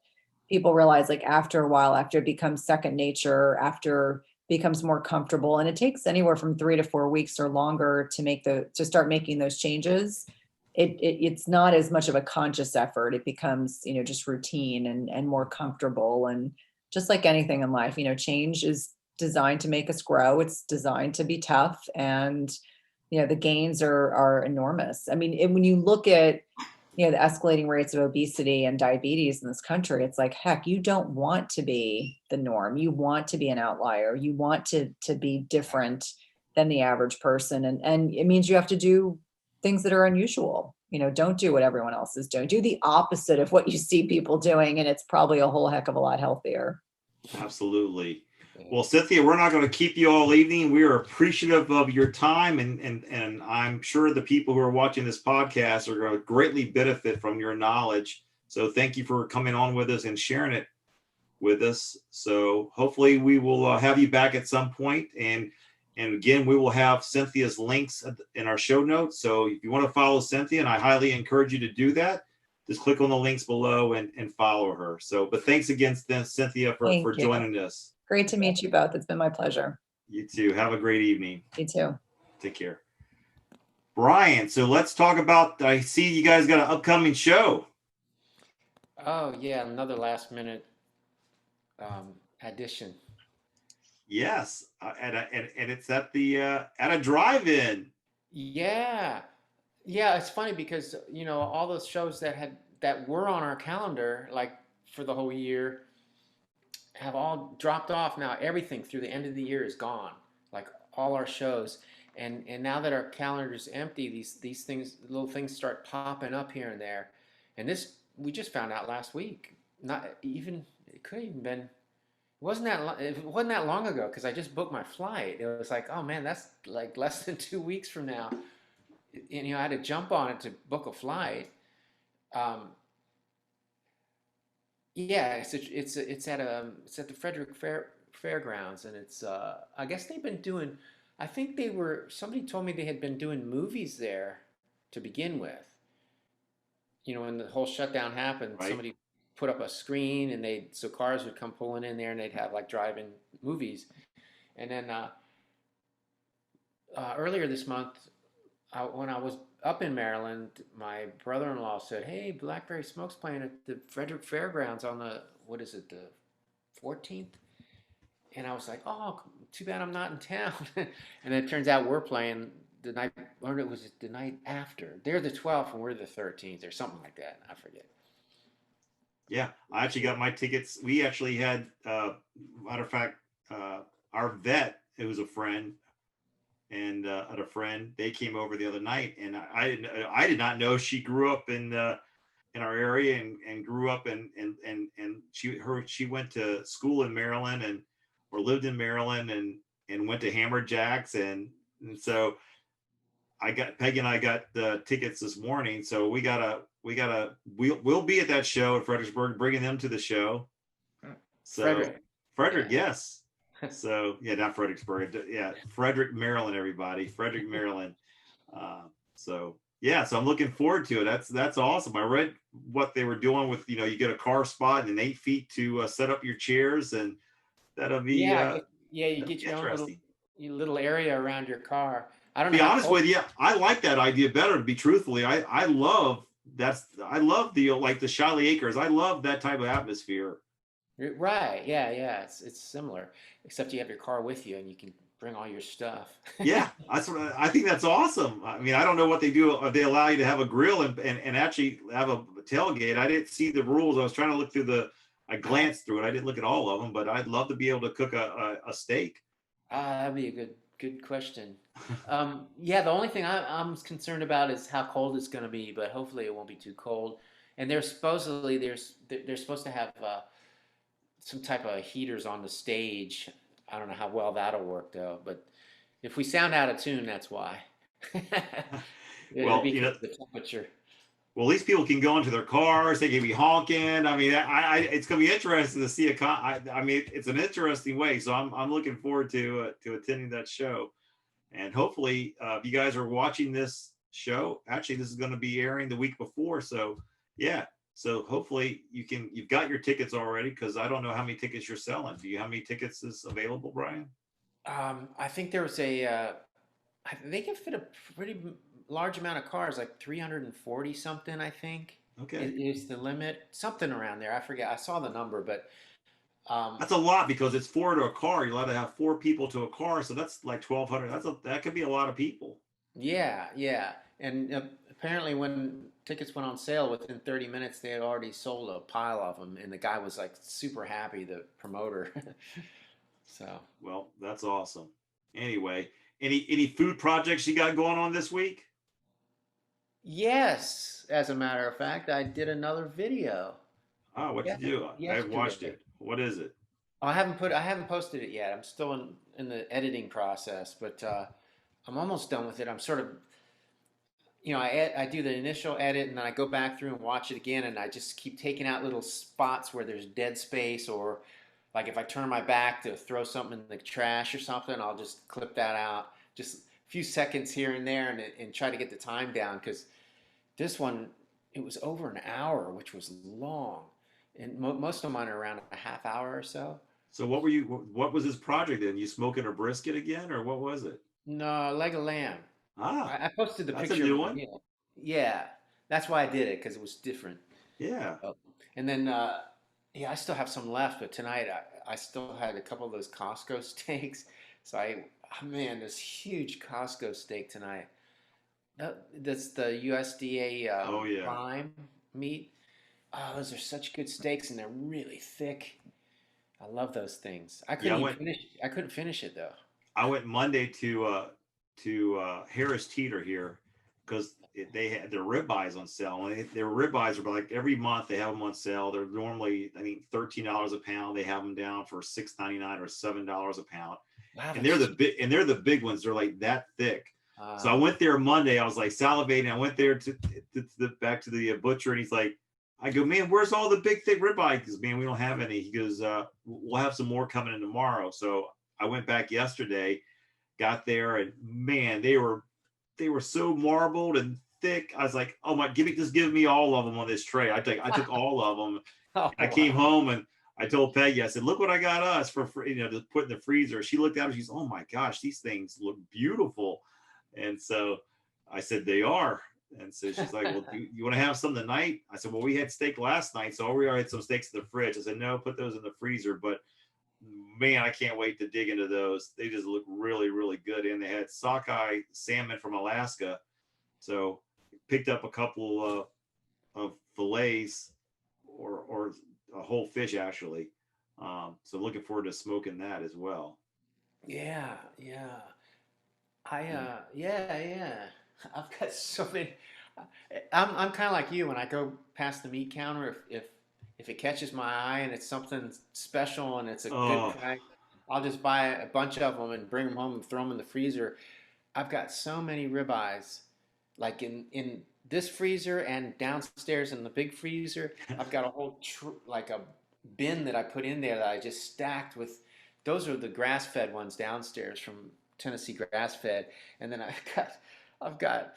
people realize, like, after a while, after it becomes second nature, after it becomes more comfortable, and it takes anywhere from 3 to 4 weeks or longer to start making those changes. It's not as much of a conscious effort. It becomes, just routine and more comfortable. And just like anything in life, change is designed to make us grow. It's designed to be tough. And, the gains are enormous. I mean, when you look at, the escalating rates of obesity and diabetes in this country, it's like, heck, you don't want to be the norm. You want to be an outlier. You want to be different than the average person. And it means you have to do things that are unusual. Don't do what everyone else is doing. Do the opposite of what you see people doing. And it's probably a whole heck of a lot healthier. Absolutely. Well, Cynthia, we're not going to keep you all evening. We are appreciative of your time, and I'm sure the people who are watching this podcast are going to greatly benefit from your knowledge. So thank you for coming on with us and sharing it with us. So hopefully we will have you back at some point. And again, we will have Cynthia's links in our show notes. So if you want to follow Cynthia, and I highly encourage you to do that, just click on the links below and follow her. So, but thanks again, Cynthia, for joining us. Great to meet you both. It's been my pleasure. You too. Have a great evening. You too. Take care. Brian, so let's talk about, I see you guys got an upcoming show. Oh yeah, another last minute addition. Yes, and it's at the at a drive-in. Yeah, it's funny because all those shows that were on our calendar like for the whole year have all dropped off now. Everything through the end of the year is gone, like all our shows. And now that our calendar is empty, these little things start popping up here and there. And this we just found out last week. It couldn't even been. It wasn't that long ago because I just booked my flight. It was like, oh man, that's like less than 2 weeks from now. And I had to jump on it to book a flight. Yeah, it's at the Frederick Fairgrounds, and it's I guess they've been doing. I think somebody told me they had been doing movies there to begin with. When the whole shutdown happened, Right. Somebody put up a screen and so cars would come pulling in there and they'd have like drive-in movies. And then earlier this month, when I was up in Maryland, my brother-in-law said, "Hey, Blackberry Smoke's playing at the Frederick Fairgrounds on the 14th?" And I was like, "Oh, too bad I'm not in town." And it turns out we're playing the night, or it was the night after. They're the 12th and we're the 13th or something like that. I forget. Yeah, I actually got my tickets. We actually had, matter of fact, our vet, it was a friend, and a friend, they came over the other night, and I did not know she grew up in our area and grew up and she went to school in Maryland or lived in Maryland and went to Hammer Jacks and so Peggy and I got the tickets this morning, so we'll be at that show in Fredericksburg, bringing them to the show. So Frederick, yeah. Yes. So yeah, not Fredericksburg. Yeah, Frederick, Maryland. Everybody, Frederick, Maryland. So I'm looking forward to it. That's awesome. I read what they were doing with you get a car spot and 8 feet to set up your chairs, and that'll be you get your own little area around your car. I don't know. To be honest with you, I like that idea better. To be truthfully, I love the like the Shiley Acres. I love that type of atmosphere. Right. Yeah. It's similar, except you have your car with you and you can bring all your stuff. Yeah, I think that's awesome. I mean, I don't know what they do. If they allow you to have a grill and actually have a tailgate. I didn't see the rules. I was trying to look through I glanced through it. I didn't look at all of them, but I'd love to be able to cook a steak. That'd be a good question. The only thing I'm concerned about is how cold it's going to be, but hopefully it won't be too cold. And they're supposed to have some type of heaters on the stage. I don't know how well that'll work though, but if we sound out of tune, that's why. Well, the temperature. Well, at least people can go into their cars. They can be honking. I mean, it's going to be interesting to see I mean, it's an interesting way. So I'm looking forward to attending that show. And hopefully, if you guys are watching this show, actually, this is going to be airing the week before. So yeah. So hopefully you've got your tickets already, because I don't know how many tickets you're selling. Do you have any tickets is available, Brian? I think there was they can fit a pretty large amount of cars, like 340 something, I think. Okay. Is the limit, something around there. I forget. I saw the number, but that's a lot because it's 4 to a car. You're allowed to have 4 people to a car, so that's like 1,200. That could be a lot of people. Yeah. And apparently, when tickets went on sale, within 30 minutes, they had already sold a pile of them, and the guy was like super happy, the promoter. So. Well, that's awesome. Anyway, any food projects you got going on this week? Yes, as a matter of fact, I did another video. Oh, what'd you do? Yesterday. I've watched it. What is it? I haven't posted it yet. I'm still in the editing process, but I'm almost done with it. I'm sort of, I do the initial edit and then I go back through and watch it again, and I just keep taking out little spots where there's dead space, or like if I turn my back to throw something in the trash or something, I'll just clip that out. Just a few seconds here and there, and try to get the time down, because this one, it was over an hour, which was long. And most of mine are around a half hour or so. So what was this project then? You smoking a brisket again, or what was it? No, leg of lamb. Ah, I posted the that's a picture of new my one. meal. Yeah, that's why I did it, because it was different. Yeah. Oh. And then, yeah, I still have some left, but tonight I still had a couple of those Costco steaks. So man, this huge Costco steak tonight. That's the USDA Oh yeah. prime meat. Oh, those are such good steaks, and they're really thick. I love those things. Yeah, I couldn't finish it though. I went Monday to Harris Teeter here because they had their ribeyes on sale. And their ribeyes are like every month they have them on sale. They're normally, I think, $13 a pound. They have them down for $6.99 or $7 a pound. Wow, And they're the big ones. They're like that thick. So I went there Monday. I was like salivating. I went there back to the butcher, and he's like, I go, man, where's all the big thick ribeye? Because man, we don't have any. He goes, we'll have some more coming in tomorrow. So I went back yesterday, got there, and man, they were so marbled and thick. I was like, oh my, just give me all of them on this tray. I took all of them. Oh, I came wow. home and I told Peggy, I said, look what I got us for to put in the freezer. She looked at it, she's, oh my gosh, these things look beautiful. And so I said, they are. And so she's like, well, do you want to have some tonight? I said, well, we had steak last night, so we already had some steaks in the fridge. I said, no, put those in the freezer. But man, I can't wait to dig into those. They just look really, really good. And they had sockeye salmon from Alaska. So picked up a couple of fillets or a whole fish, actually. So looking forward to smoking that as well. Yeah, yeah. Yeah. I've got so many. I'm kind of like you. When I go past the meat counter, if it catches my eye and it's something special and it's a good Oh, price, I'll just buy a bunch of them and bring them home and throw them in the freezer. I've got so many ribeyes, like in this freezer and downstairs in the big freezer. I've got a whole like a bin that I put in there that I just stacked with. Those are the grass-fed ones downstairs from Tennessee grass-fed, and then I've got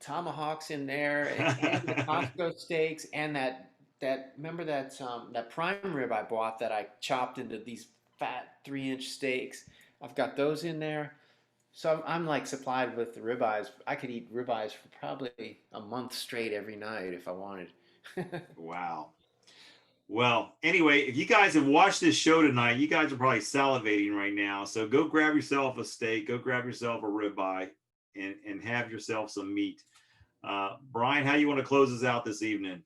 tomahawks in there, and the Costco steaks, and that remember that prime rib I bought that I chopped into these fat 3-inch steaks. I've got those in there. So I'm like supplied with the ribeyes. I could eat ribeyes for probably a month straight every night if I wanted. wow. Well, anyway, if you guys have watched this show tonight, you guys are probably salivating right now. So go grab yourself a steak, go grab yourself a ribeye, and have yourself some meat. Brian, how you want to close us out this evening?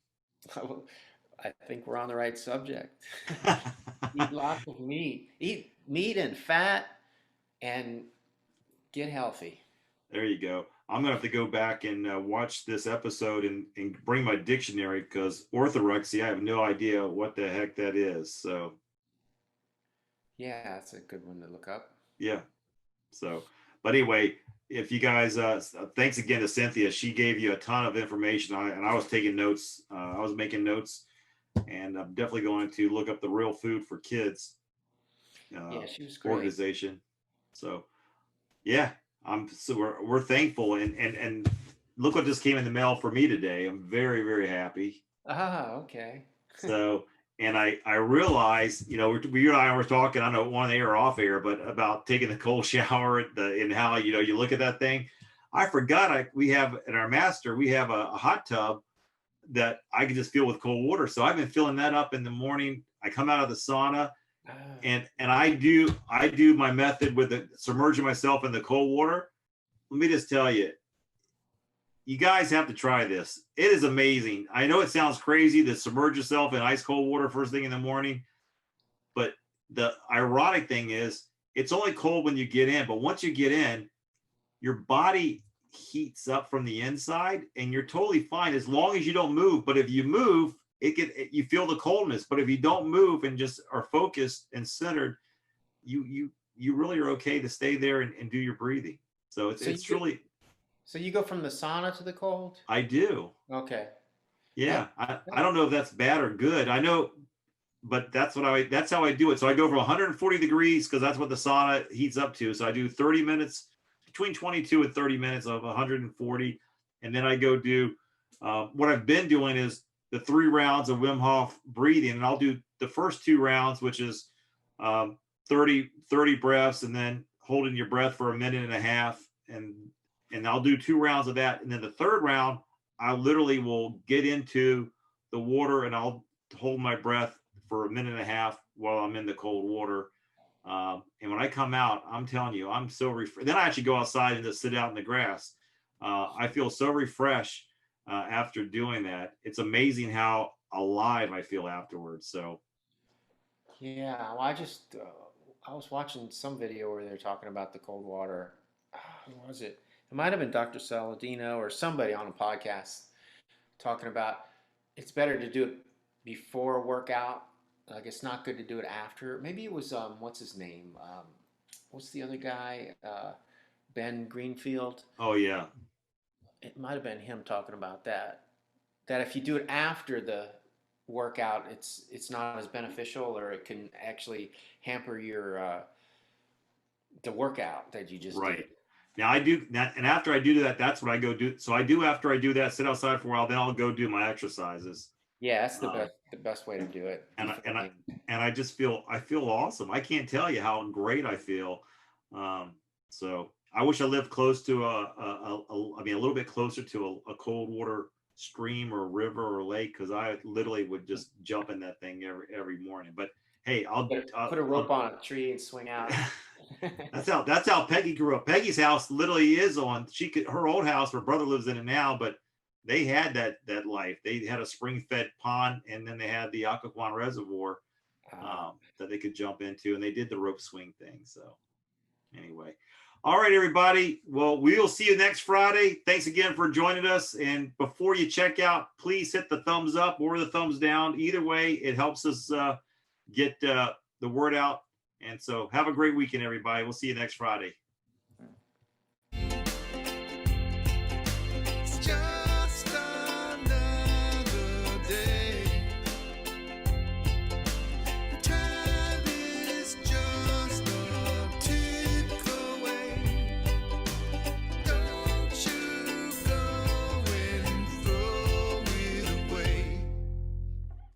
I think we're on the right subject. Eat lots of meat. Eat meat and fat and get healthy. There you go. I'm gonna have to go back and watch this episode and bring my dictionary, because orthorexia, I have no idea what the heck that is. So Yeah, that's a good one to look up. yeah. So, but anyway, if you guys, thanks again to Cynthia. She gave you a ton of information, and I was taking notes. I was making notes, and I'm definitely going to look up the Real Food for Kids Yeah, she was great. organization. So yeah, we're thankful, and look what just came in the mail for me today. I'm very, very happy. Ah, okay. So, and I realized, you and I were talking, I don't know, on air or off air, but about taking the cold shower and how, you look at that thing. I forgot we have in our master, we have a hot tub that I can just fill with cold water. So I've been filling that up in the morning. I come out of the sauna, and I do my method with submerging myself in the cold water. Let me just tell you, you guys have to try this. It is amazing. I know it sounds crazy to submerge yourself in ice cold water first thing in the morning, but the ironic thing is it's only cold when you get in, but once you get in, your body heats up from the inside and you're totally fine as long as you don't move. But if you move, you feel the coldness. But if you don't move and just are focused and centered, you really are okay to stay there and do your breathing. So it's really. So you go from the sauna to the cold? I do. Okay. Yeah. I don't know if that's bad or good. I know, but that's how I do it. So I go from 140 degrees because that's what the sauna heats up to. So I do 30 minutes, between 22 and 30 minutes of 140. And then I go do, what I've been doing is the 3 rounds of Wim Hof breathing. And I'll do the first 2 rounds, which is 30 breaths, and then holding your breath for a minute and a half. And I'll do 2 rounds of that. And then the third round, I literally will get into the water and I'll hold my breath for a minute and a half while I'm in the cold water. And when I come out, I'm telling you, I'm so refreshed. Then I actually go outside and just sit out in the grass. I feel so refreshed after doing that. It's amazing how alive I feel afterwards. So Yeah, well, I was watching some video where they're talking about the cold water. Who was it? It might have been Dr. Saladino or somebody on a podcast talking about it's better to do it before a workout. Like it's not good to do it after. Maybe it was what's his name? What's the other guy? Ben Greenfield. oh yeah. It might have been him talking about that. That if you do it after the workout, it's not as beneficial, or it can actually hamper your the workout that you just Right. did. Now I do that, and after I do that, that's what I go do. So I do after I do that, sit outside for a while, then I'll go do my exercises. Yeah, that's the best way to do it. And I just feel awesome. I can't tell you how great I feel. So I wish I lived close to a little bit closer to a cold water stream or river or lake, because I literally would just jump in that thing every morning. But hey, I'll put a rope on a tree and swing out. That's how Peggy grew up. Peggy's house literally is on, her old house, her brother lives in it now, but they had that life. They had a spring-fed pond, and then they had the Occoquan Reservoir that they could jump into, and they did the rope swing thing. So anyway, all right, everybody. Well, we'll see you next Friday. Thanks again for joining us. And before you check out, please hit the thumbs up or the thumbs down. Either way, it helps us get the word out. And so have a great weekend, everybody. We'll see you next Friday.